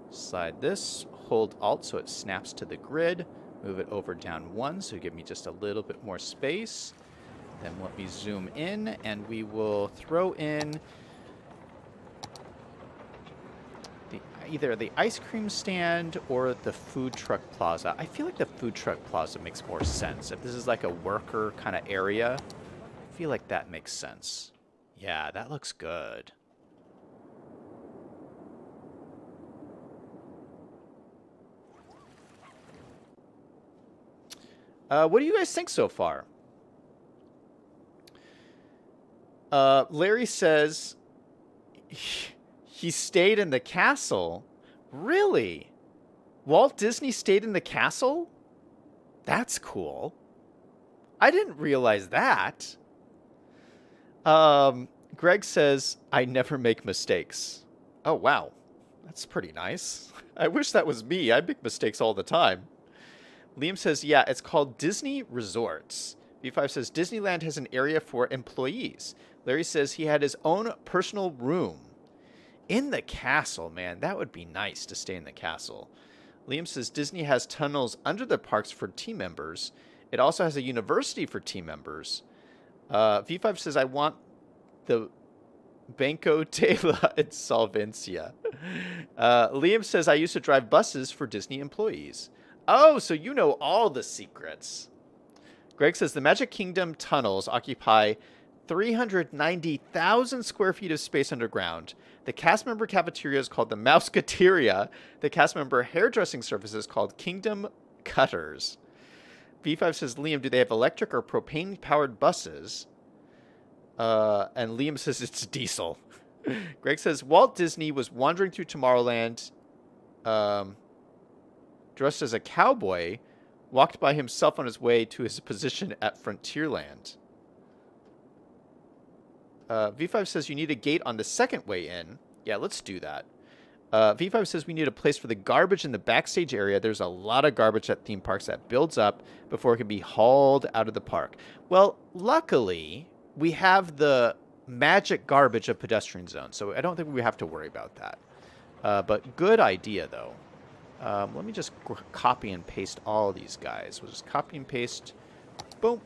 Slide this. Hold Alt so it snaps to the grid. Move it over down one so give me just a little bit more space. Then let me zoom in and we will throw in either the ice cream stand or the food truck plaza. I feel like the food truck plaza makes more sense. If this is like a worker kind of area, I feel like that makes sense. Yeah, that looks good. What do you guys think so far? Larry says he stayed in the castle. Really? Walt Disney stayed in the castle? That's cool. I didn't realize that. Greg says, I never make mistakes. Oh, wow. That's pretty nice. I wish that was me. I make mistakes all the time. Liam says, yeah, it's called Disney Resorts. B5 says, Disneyland has an area for employees. Larry says he had his own personal room. In the castle, man. That would be nice to stay in the castle. Liam says, Disney has tunnels under the parks for team members. It also has a university for team members. V5 says, I want the Banco de la Insolvencia. Liam says, I used to drive buses for Disney employees. Oh, so you know all the secrets. Greg says, the Magic Kingdom tunnels occupy 390,000 square feet of space underground. The cast member cafeteria is called the Mouseketeria. The cast member hairdressing service is called Kingdom Cutters. V5 says, Liam, do they have electric or propane-powered buses? And Liam says it's diesel. Greg says, Walt Disney was wandering through Tomorrowland dressed as a cowboy, walked by himself on his way to his position at Frontierland. V5 says you need a gate on the second way in. Yeah, let's do that. V5 says we need a place for the garbage in the backstage area. There's a lot of garbage at theme parks that builds up before it can be hauled out of the park. Well, luckily, we have the magic garbage of pedestrian zone, so I don't think we have to worry about that. But good idea, though. Let me just copy and paste all these guys. We'll just copy and paste. Boom.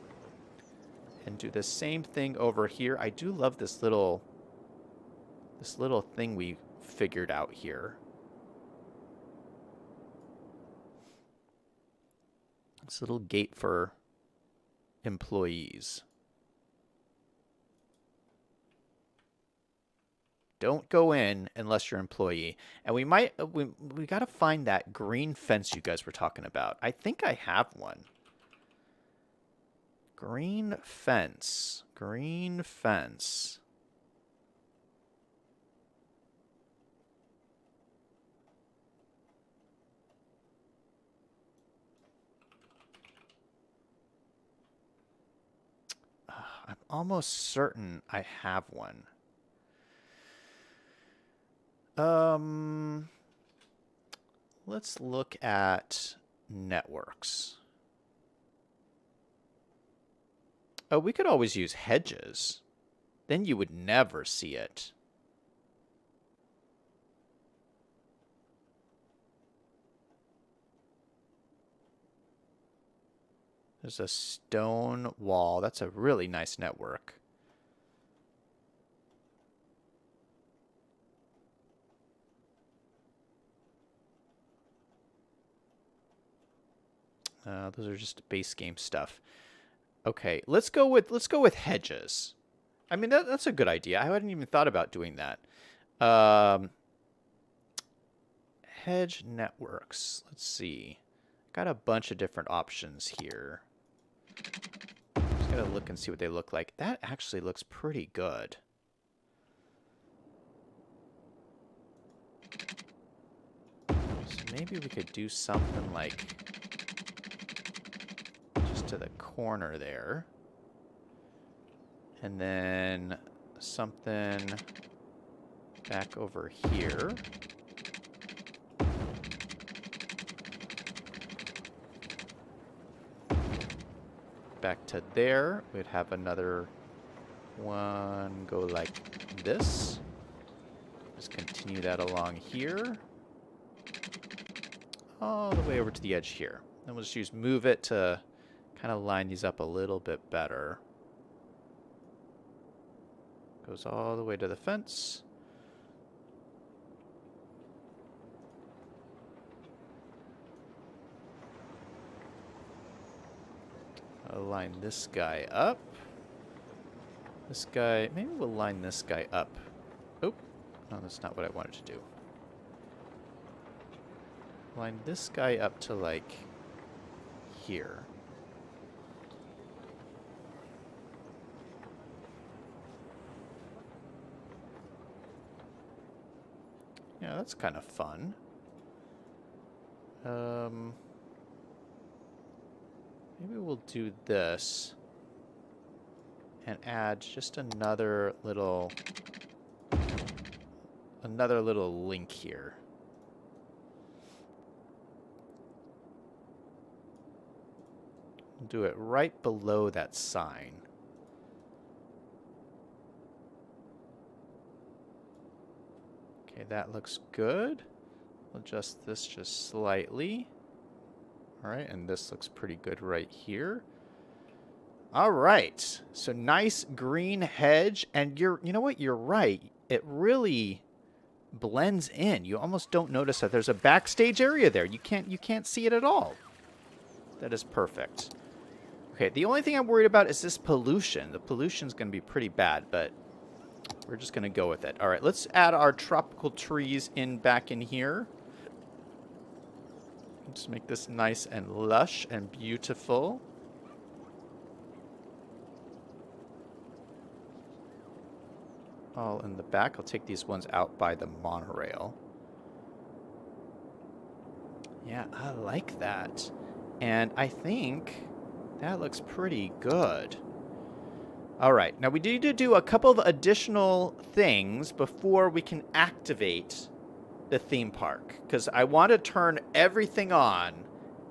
And do the same thing over here. I do love this little thing we figured out here. This little gate for employees. Don't go in unless you're an employee. And we got to find that green fence you guys were talking about. I think I have one. Green fence. Green fence. I'm almost certain I have one. Let's look at networks. Oh, we could always use hedges. Then you would never see it. There's a stone wall. That's a really nice network. Those are just base game stuff. Okay, let's go with hedges. I mean, that's a good idea. I hadn't even thought about doing that. Um, hedge networks. Let's see. Got a bunch of different options here. Just gotta look and see what they look like. That actually looks pretty good. So maybe we could do something like just to the corner there. And then something back over here. Back to there. We'd have another one go like this. Just continue that along here. All the way over to the edge here. Then we'll just use move it to kind of line these up a little bit better. Goes all the way to the fence. I'll line this guy up. This guy, maybe we'll line this guy up. Oh, no, that's not what I wanted to do. Line this guy up to like here. Yeah, that's kind of fun. Maybe we'll do this and add just another little link here. Do it right below that sign. Okay, that looks good. We'll adjust this just slightly. All right, and this looks pretty good right here. All right, so nice green hedge, and you know what? You're right. It really blends in. You almost don't notice that there's a backstage area there. You can't see it at all. That is perfect. Okay, the only thing I'm worried about is this pollution. The pollution's going to be pretty bad, but we're just going to go with it. All right, let's add our tropical trees back in here. Just make this nice and lush and beautiful. All in the back. I'll take these ones out by the monorail. Yeah, I like that. And I think that looks pretty good. All right, now we need to do a couple of additional things before we can activate the theme park, because I want to turn everything on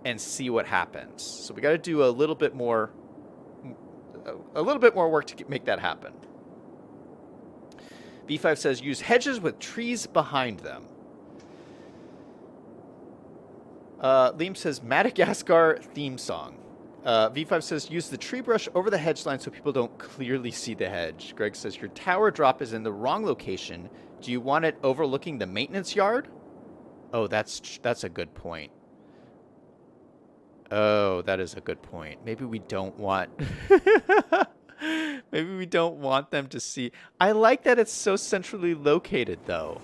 and see what happens. So we got to do a little bit more work to make that happen. V5 says use hedges with trees behind them. Liam says Madagascar theme song. V5 says use the tree brush over the hedge line so people don't clearly see the hedge. Greg says your tower drop is in the wrong location. Do you want it overlooking the maintenance yard? Oh, that's a good point. Oh, that is a good point. Maybe we don't want maybe we don't want them to see. I like that it's so centrally located though.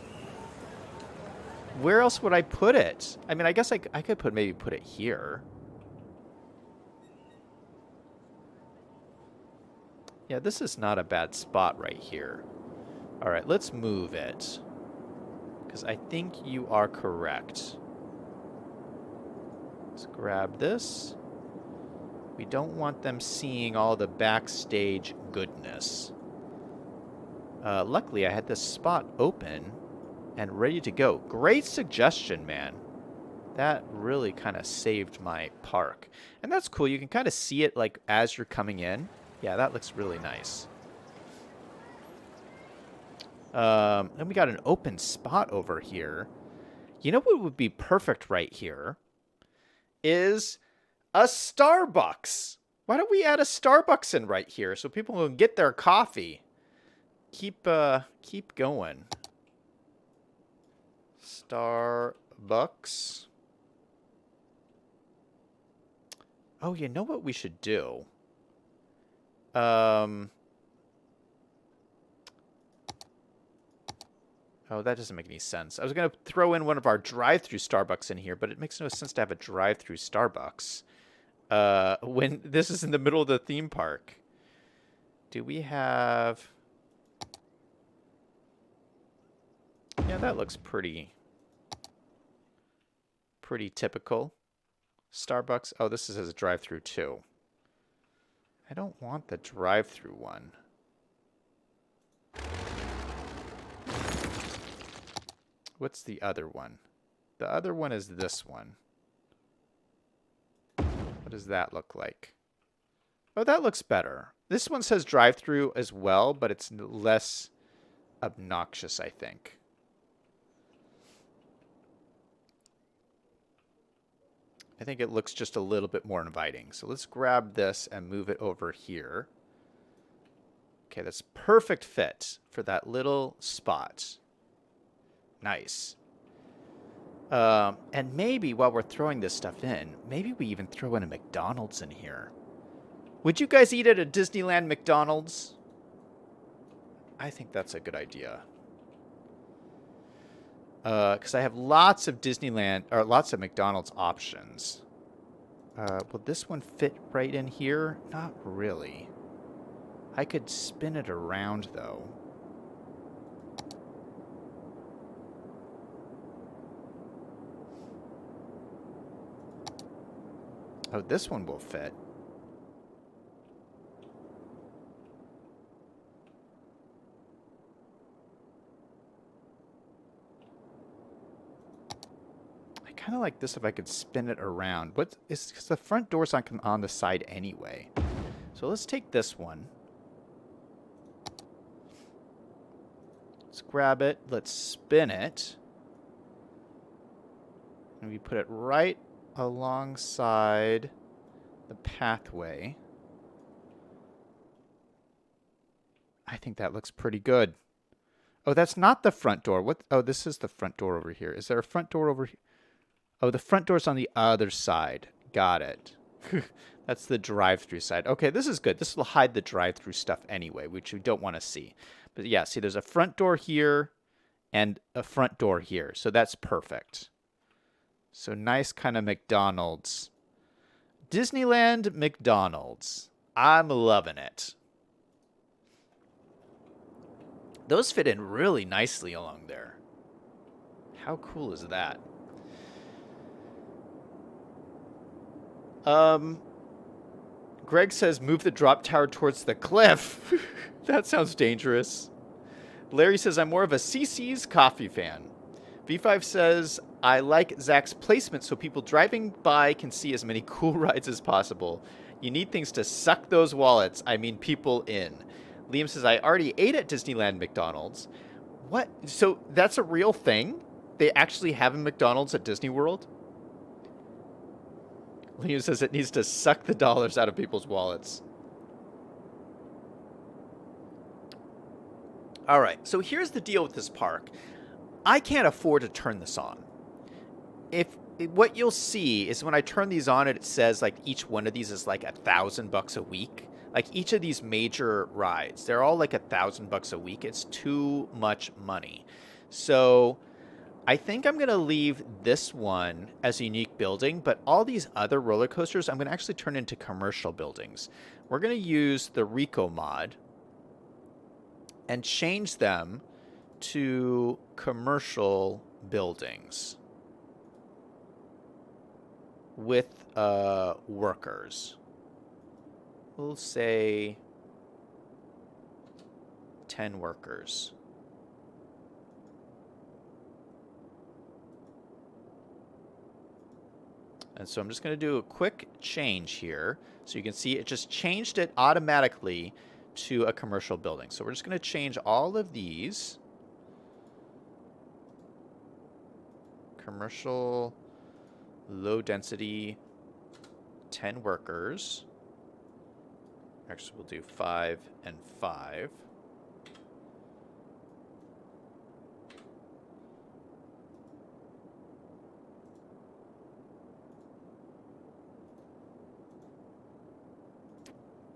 Where else would I put it? I mean, I guess I could maybe put it here. Yeah, this is not a bad spot right here. All right, let's move it. Because I think you are correct. Let's grab this. We don't want them seeing all the backstage goodness. Luckily, I had this spot open and ready to go. Great suggestion, man. That really kind of saved my park. And that's cool. You can kind of see it like as you're coming in. Yeah, that looks really nice. Then we got an open spot over here. You know what would be perfect right here is a Starbucks. Why don't we add a Starbucks in right here so people can get their coffee? Keep going. Starbucks. Oh, you know what we should do? Oh, that doesn't make any sense. I was going to throw in one of our drive-through Starbucks in here, but it makes no sense to have a drive-through Starbucks when this is in the middle of the theme park. Do we have... Yeah, that looks pretty typical. Starbucks. Oh, this is a drive-through too. I don't want the drive-through one. What's the other one? The other one is this one. What does that look like? Oh, that looks better. This one says drive-through as well, but it's less obnoxious, I think. I think it looks just a little bit more inviting. So let's grab this and move it over here. Okay, that's perfect fit for that little spot. Nice. And maybe while we're throwing this stuff in, maybe we even throw in a McDonald's in here. Would you guys eat at a Disneyland McDonald's? I think that's a good idea. Because I have lots of Disneyland, or lots of McDonald's options. Will this one fit right in here? Not really. I could spin it around, though. Oh, this one will fit. I kind of like this if I could spin it around. But it's because the front door's on the side anyway. So let's take this one. Let's grab it. Let's spin it. And we put it right alongside the pathway. I think that looks pretty good. Oh, that's not the front door. What? Oh, this is the front door over here. Is there a front door over here? Oh, the front door's on the other side. Got it. That's the drive-through side. Okay, this is good. This will hide the drive-through stuff anyway, which we don't want to see. But yeah, see, there's a front door here and a front door here. So that's perfect. So nice kind of McDonald's. Disneyland McDonald's. I'm loving it. Those fit in really nicely along there. How cool is that? Greg says move the drop tower towards the cliff. That sounds dangerous. Larry says I'm more of a CC's coffee fan. V5 says I like Zach's placement so people driving by can see as many cool rides as possible. You need things to suck those wallets. I mean people in. Liam says I already ate at Disneyland McDonald's. What? So that's a real thing? They actually have a McDonald's at Disney World? Liam says it needs to suck the dollars out of people's wallets. All right, so here's the deal with this park. I can't afford to turn this on. What you'll see is when I turn these on, it says like each one of these is like $1,000 a week. Like each of these major rides, they're all like $1,000 a week. It's too much money. So I think I'm going to leave this one as a unique building, but all these other roller coasters, I'm going to actually turn into commercial buildings. We're going to use the Rico mod and change them to commercial buildings with workers. We'll say 10 workers. And so I'm just going to do a quick change here. So you can see it just changed it automatically to a commercial building. So we're just going to change all of these. Commercial, low density, 10 workers. Actually, we'll do 5 and 5.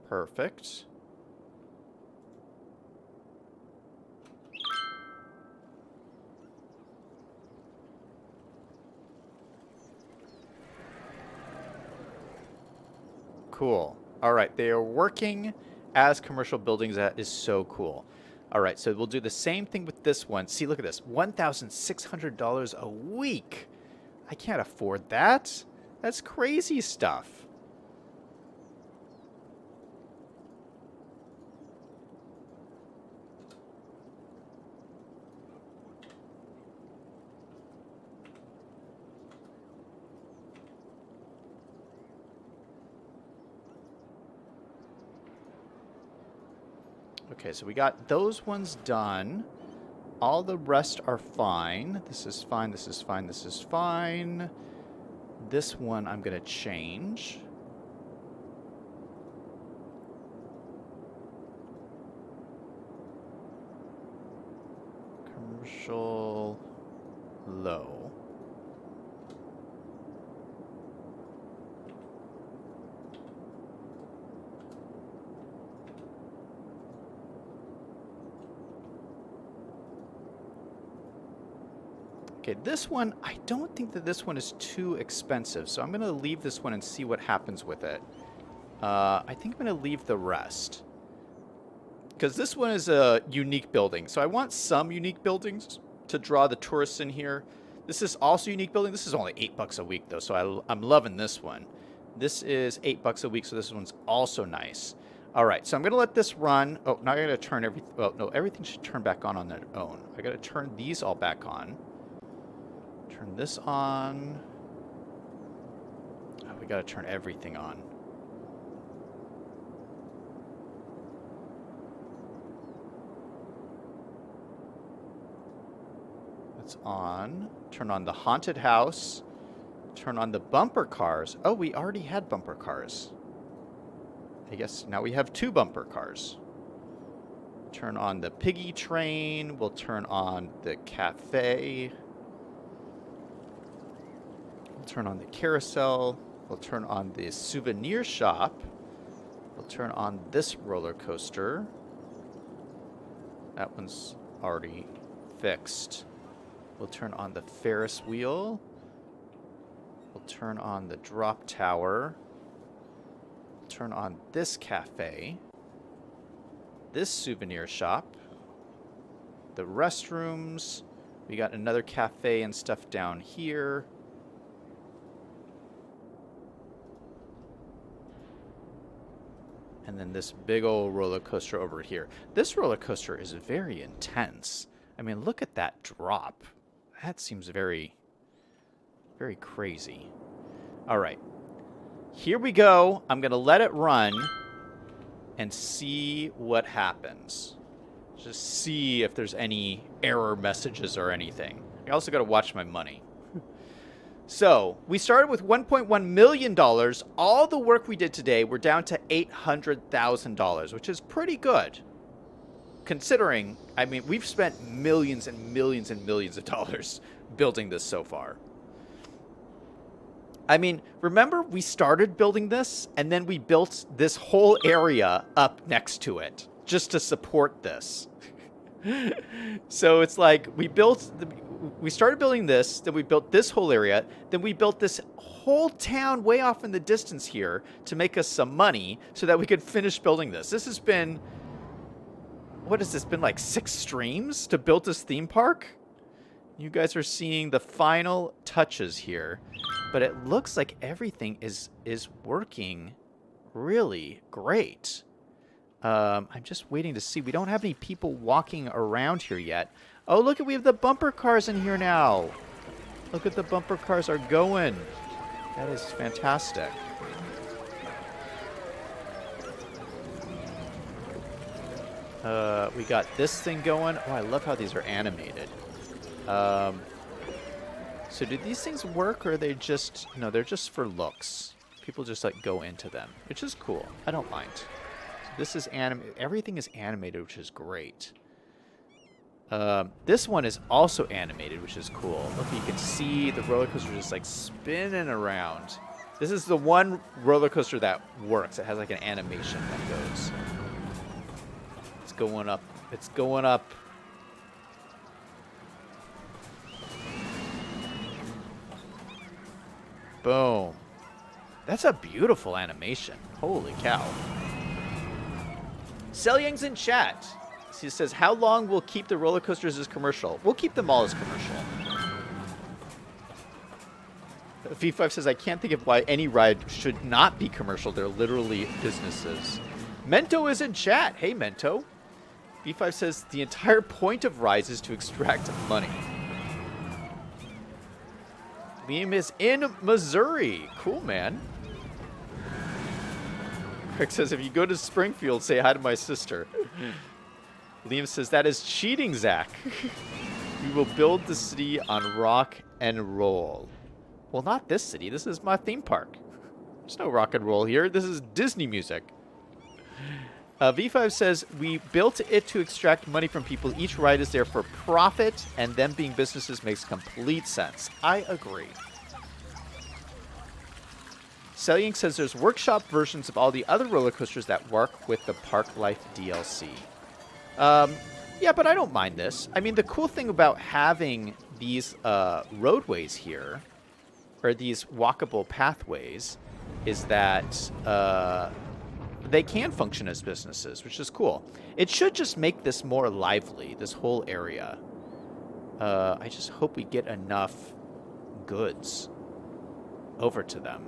Perfect. cool. All right, they are working as commercial buildings. That is so cool. All right, so we'll do the same thing with this one. See, look at this, $1,600 a week. I can't afford that. That's crazy stuff. Okay, so we got those ones done. All the rest are fine. This is fine, this is fine, this is fine. This one I'm going to change. Commercial low. Okay, this one, I don't think that this one is too expensive, so I'm going to leave this one and see what happens with it. I think I'm going to leave the rest. Because this one is a unique building, so I want some unique buildings to draw the tourists in here. This is also a unique building. This is only $8 a week, though, so I'm loving this one. This is $8 a week, so this one's also nice. All right, so I'm going to let this run. Oh, now I got to turn everything. Well, no, everything should turn back on their own. I got to turn these all back on. Turn this on. Oh, we got to turn everything on. It's on. Turn on the haunted house. Turn on the bumper cars. Oh, we already had bumper cars. I guess now we have 2 bumper cars. Turn on the piggy train. We'll turn on the cafe. Turn on the carousel. We'll turn on the souvenir shop. We'll turn on this roller coaster. That one's already fixed. We'll turn on the Ferris wheel. We'll turn on the drop tower. We'll turn on this cafe. This souvenir shop. The restrooms. We got another cafe and stuff down here. And then this big old roller coaster over here. This roller coaster is very intense. I mean, look at that drop. That seems very, very crazy. All right. Here we go. I'm going to let it run and see what happens. Just see if there's any error messages or anything. I also got to watch my money. So, we started with $1.1 million. All the work we did today, we're down to $800,000, which is pretty good. Considering, I mean, we've spent millions and millions and millions of dollars building this so far. I mean, remember we started building this, and then we built this whole area up next to it just to support this. So it's like we started building this, then we built this whole area, then we built this whole town way off in the distance here to make us some money so that we could finish building this. This has been, what has this been, like 6 streams to build this theme park? You guys are seeing the final touches here, but it looks like everything is working really great. I'm just waiting to see. We don't have any people walking around here yet. Oh, look, we have the bumper cars in here now. Look at the bumper cars are going. That is fantastic. We got this thing going. Oh, I love how these are animated. So do these things work, or are they just... No, they're just for looks. People just, like, go into them, which is cool. I don't mind. This is everything is animated, which is great. This one is also animated, which is cool. Look, you can see the roller coaster just like spinning around. This is the one roller coaster that works. It has like an animation that goes. It's going up. It's going up. Boom. That's a beautiful animation. Holy cow. Selyang's in chat. He says, how long will keep the roller coasters as commercial? We'll keep them all as commercial. V5 says, I can't think of why any ride should not be commercial. They're literally businesses. Mento is in chat. Hey, Mento. V5 says, the entire point of rides is to extract money. Liam is in Missouri. Cool, man. Craig says, if you go to Springfield, say hi to my sister. Liam says, that is cheating, Zach. We will build the city on rock and roll. Well, not this city. This is my theme park. There's no rock and roll here. This is Disney music. V5 says, we built it to extract money from people. Each ride is there for profit, and them being businesses makes complete sense. I agree. Selyang says there's workshop versions of all the other roller coasters that work with the Park Life DLC. Yeah, but I don't mind this. I mean, the cool thing about having these roadways here, or these walkable pathways, is that they can function as businesses, which is cool. It should just make this more lively, this whole area. I just hope we get enough goods over to them.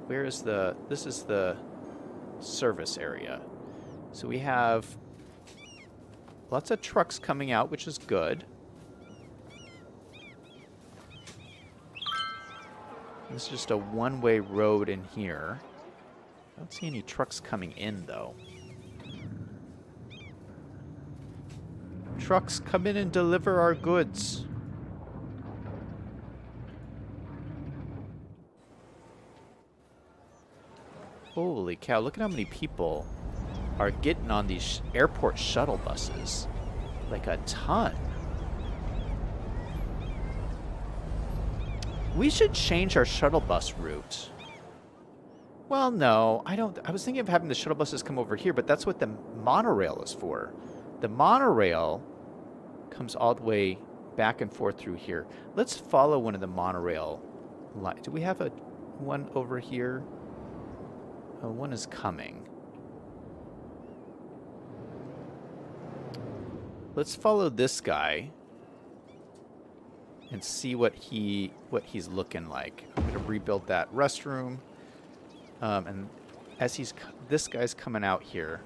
Where is the... This is the service area. So we have lots of trucks coming out, which is good. This is just a one-way road in here. I don't see any trucks coming in, though. Trucks, come in and deliver our goods. Holy cow, look at how many people are getting on these airport shuttle buses. Like a ton. We should change our shuttle bus route. Well, no, I don't. I was thinking of having the shuttle buses come over here, but that's what the monorail is for. The monorail comes all the way back and forth through here. Let's follow one of the monorail lines. Do we have one over here? Oh, one is coming. Let's follow this guy and see what he's looking like. I'm gonna rebuild that restroom, and as this guy's coming out here,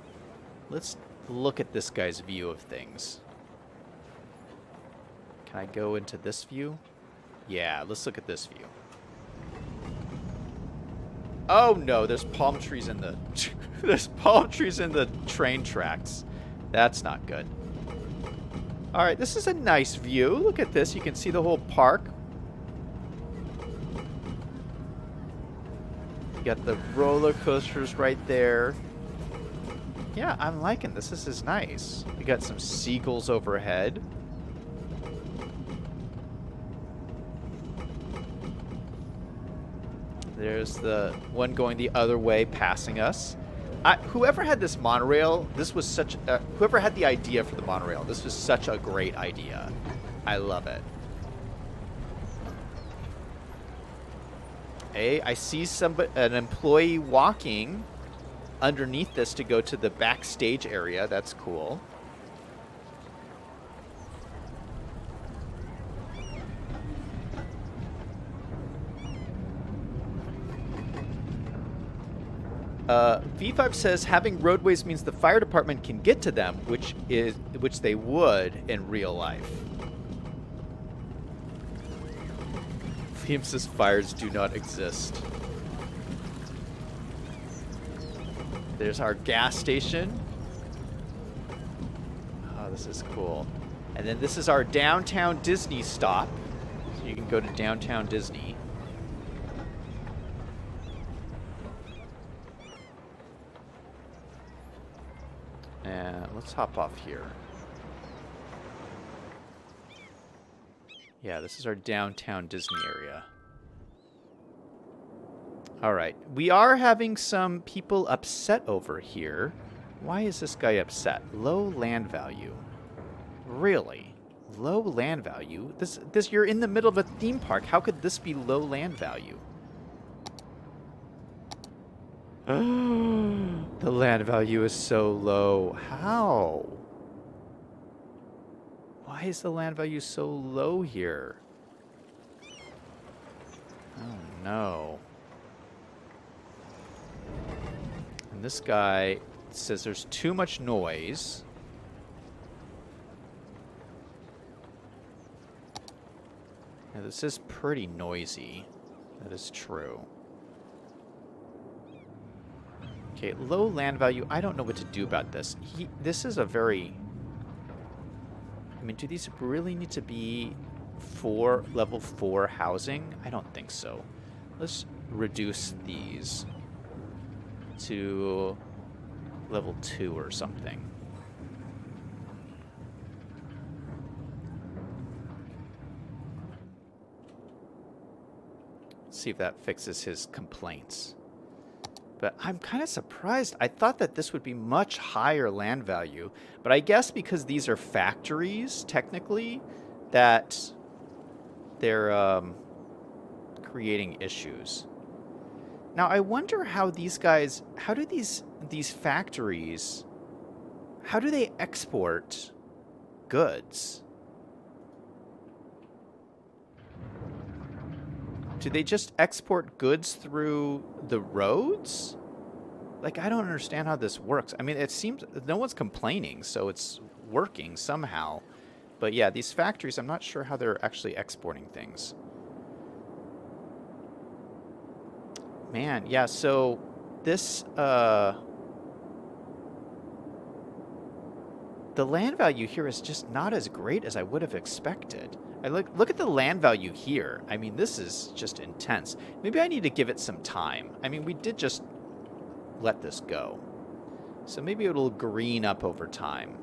let's look at this guy's view of things. Can I go into this view? Yeah, let's look at this view. Oh no, there's palm trees in the there's palm trees in the train tracks. That's not good. All right, this is a nice view. Look at this. You can see the whole park. You got the roller coasters right there. Yeah, I'm liking this. This is nice. We got some seagulls overhead. There's the one going the other way, passing us. Whoever had this monorail, this was such... whoever had the idea for the monorail, this was such a great idea. I love it. Hey, I see an employee walking underneath this to go to the backstage area. That's cool. V5 says having roadways means the fire department can get to them, which they would in real life. Liam says fires do not exist. There's our gas station. Oh, this is cool. And then this is our downtown Disney stop. So you can go to downtown Disney. And let's hop off here. Yeah, this is our downtown Disney area. All right. We are having some people upset over here. Why is this guy upset? Low land value. Really? Low land value? This you're in the middle of a theme park. How could this be low land value? The land value is so low. How? Why is the land value so low here? Oh no. And this guy says there's too much noise. Now this is pretty noisy. That is true. Okay, low land value. I don't know what to do about this. This is a very... I mean, do these really need to be level 4 housing? I don't think so. Let's reduce these to level 2 or something. Let's see if that fixes his complaints. But I'm kind of surprised. I thought that this would be much higher land value. But I guess because these are factories, technically, that they're creating issues. Now, I wonder how these guys... How do these factories... How do they export goods? Do they just export goods through the roads? Like, I don't understand how this works. I mean, it seems no one's complaining, so it's working somehow. But yeah, these factories, I'm not sure how they're actually exporting things. Man, yeah, so this, the land value here is just not as great as I would have expected. Look at the land value here. I mean, this is just intense. Maybe I need to give it some time. I mean, we did just let this go. So maybe it'll green up over time.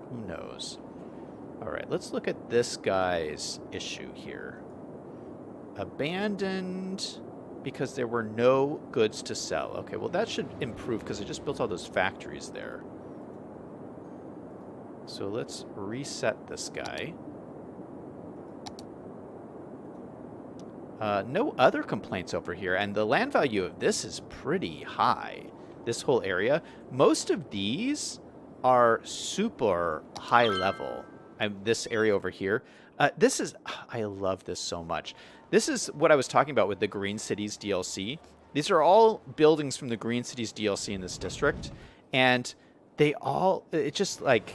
Who knows? All right, let's look at this guy's issue here. Abandoned because there were no goods to sell. Okay, well, that should improve because I just built all those factories there. So let's reset this guy. No other complaints over here, and the land value of this is pretty high. This whole area. Most of these are super high level. This area over here. This is... I love this so much. This is what I was talking about with the Green Cities DLC. These are all buildings from the Green Cities DLC in this district, and they all... It's just like...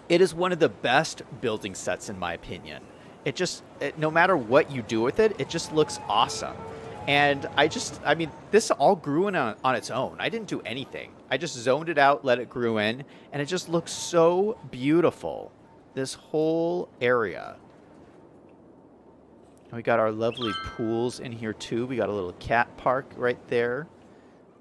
It is one of the best building sets, in my opinion. It just, no matter what you do with it, it just looks awesome. And I mean, this all grew in on its own. I didn't do anything. I just zoned it out, let it grew in, and it just looks so beautiful. This whole area. We got our lovely pools in here too. We got a little cat park right there.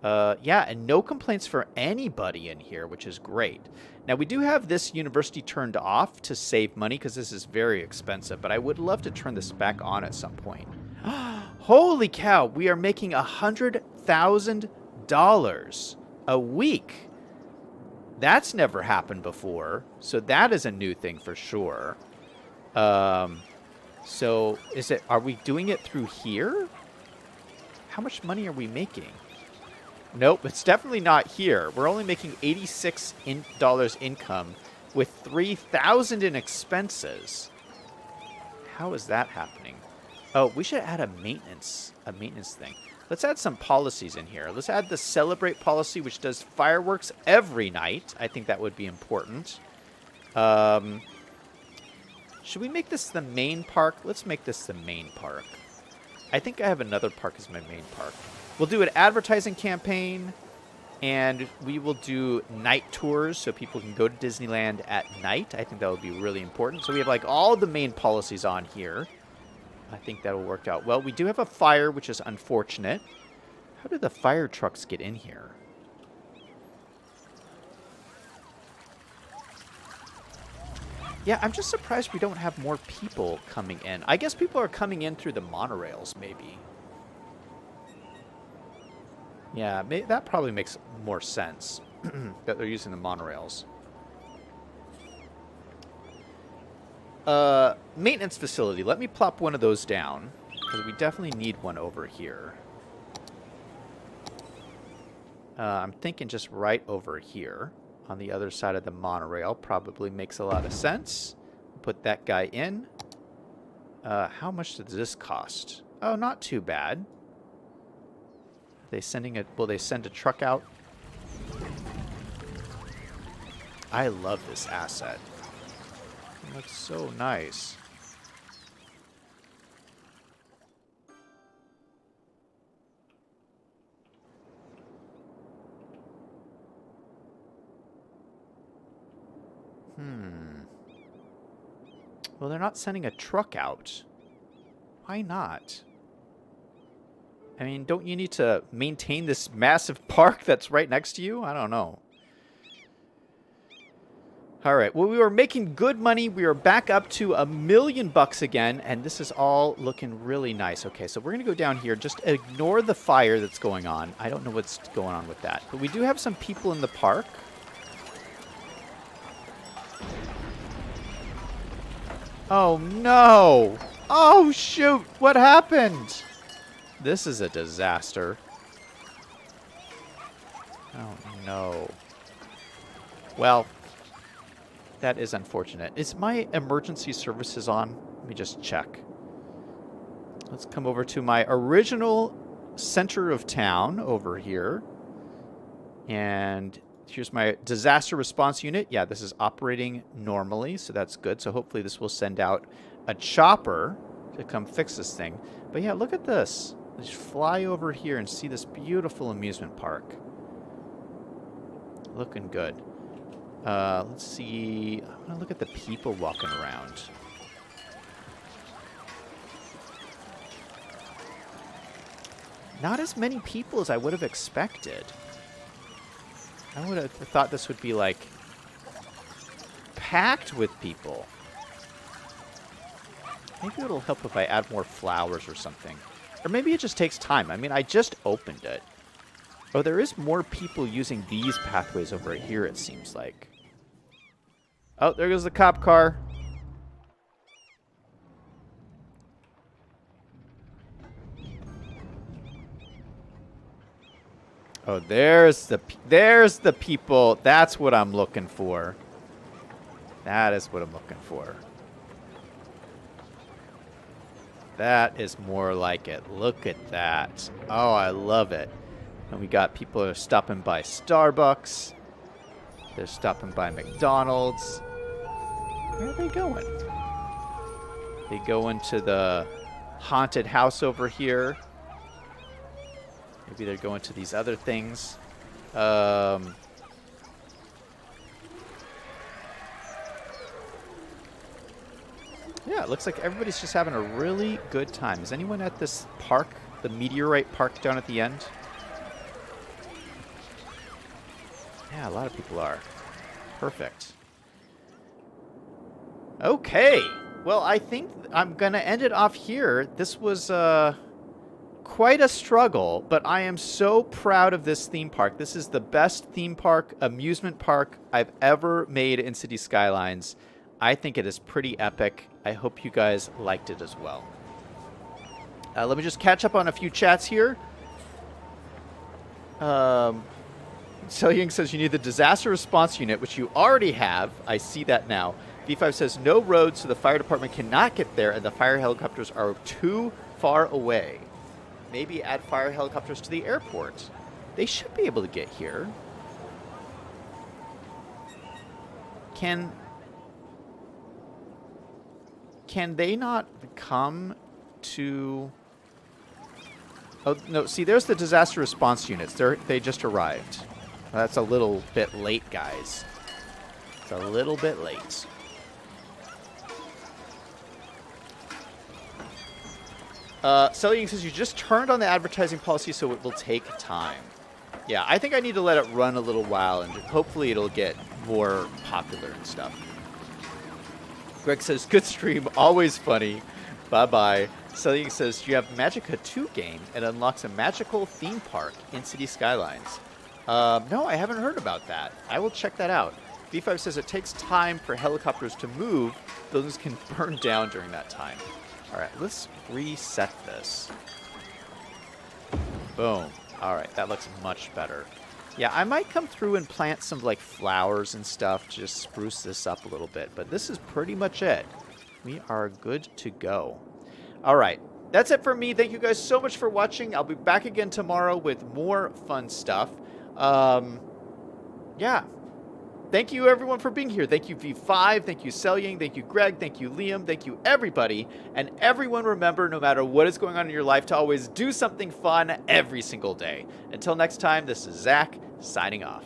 Yeah, and no complaints for anybody in here, which is great. Now, we do have this university turned off to save money because this is very expensive, but I would love to turn this back on at some point. Holy cow, we are making $100,000 a week. That's never happened before, so that is a new thing for sure. So, are we doing it through here? How much money are we making? Nope, it's definitely not here. We're only making $86 income with $3,000 in expenses. How is that happening? Oh, we should add a maintenance thing. Let's add some policies in here. Let's add the celebrate policy, which does fireworks every night. I think that would be important. Should we make this the main park? Let's make this the main park. I think I have another park as my main park. We'll do an advertising campaign, and we will do night tours so people can go to Disneyland at night. I think that would be really important. So we have like all the main policies on here. I think that will work out well. We do have a fire, which is unfortunate. How did the fire trucks get in here? Yeah, I'm just surprised we don't have more people coming in. I guess people are coming in through the monorails, maybe. Yeah, that probably makes more sense that they're using the monorails. Maintenance facility. Let me plop one of those down, because we definitely need one over here. I'm thinking just right over here on the other side of the monorail. Probably makes a lot of sense. Put that guy in. How much does this cost? Oh, not too bad. They sending a... Will they send a truck out? I love this asset. It looks so nice. Well, they're not sending a truck out. Why not? I mean, don't you need to maintain this massive park that's right next to you? I don't know. All right. Well, we were making good money. We are back up to $1 million again, and this is all looking really nice. Okay, so we're going to go down here. Just ignore the fire that's going on. I don't know what's going on with that. But we do have some people in the park. Oh, no. Oh, shoot. What happened? This is a disaster. Oh, no. Well, that is unfortunate. Is my emergency services on? Let me just check. Let's come over to my original center of town over here. And here's my disaster response unit. Yeah, this is operating normally, so that's good. So hopefully this will send out a chopper to come fix this thing. But yeah, look at this. Let's fly over here and see this beautiful amusement park. Looking good. Let's see. I want to look at the people walking around. Not as many people as I would have expected. I would have thought this would be, like, packed with people. Maybe it'll help if I add more flowers or something. Or maybe it just takes time. I mean, I just opened it. Oh, there is more people using these pathways over here, it seems like. Oh, there goes the cop car. Oh, there's the people. That's what I'm looking for. That is what I'm looking for. That is more like it. Look at that. Oh, I love it. And we got people that are stopping by Starbucks. They're stopping by McDonald's. Where are they going? They go into the haunted house over here. Maybe they're going to these other things. Yeah, it looks like everybody's just having a really good time. Is anyone at this park, the meteorite park down at the end? Yeah, a lot of people are. Perfect. Okay. Well, I think I'm going to end it off here. This was quite a struggle, but I am so proud of this theme park. This is the best theme park, amusement park I've ever made in City Skylines. I think it is pretty epic. I hope you guys liked it as well. Let me just catch up on a few chats here. Young says you need the disaster response unit, which you already have. I see that now. V5 says no roads, so the fire department cannot get there, and the fire helicopters are too far away. Maybe add fire helicopters to the airport. They should be able to get here. Can they not come to... Oh, no, see, there's the disaster response units. They just arrived. That's a little bit late, guys. It's a little bit late. Selling says you just turned on the advertising policy, so it will take time. Yeah, I think I need to let it run a little while, and hopefully it'll get more popular and stuff. Greg says, good stream, always funny. Bye-bye. Selling says, you have Magica 2 game and unlocks a magical theme park in City Skylines. No, I haven't heard about that. I will check that out. V5 says it takes time for helicopters to move. Buildings can burn down during that time. All right, let's reset this. Boom. All right, that looks much better. Yeah, I might come through and plant some like flowers and stuff to just spruce this up a little bit, but this is pretty much it. We are good to go. All right, that's it for me. Thank you guys so much for watching. I'll be back again tomorrow with more fun stuff. Yeah. Thank you, everyone, for being here. Thank you, V5. Thank you, Selying. Thank you, Greg. Thank you, Liam. Thank you, everybody. And everyone, remember, no matter what is going on in your life, to always do something fun every single day. Until next time, this is Zach, signing off.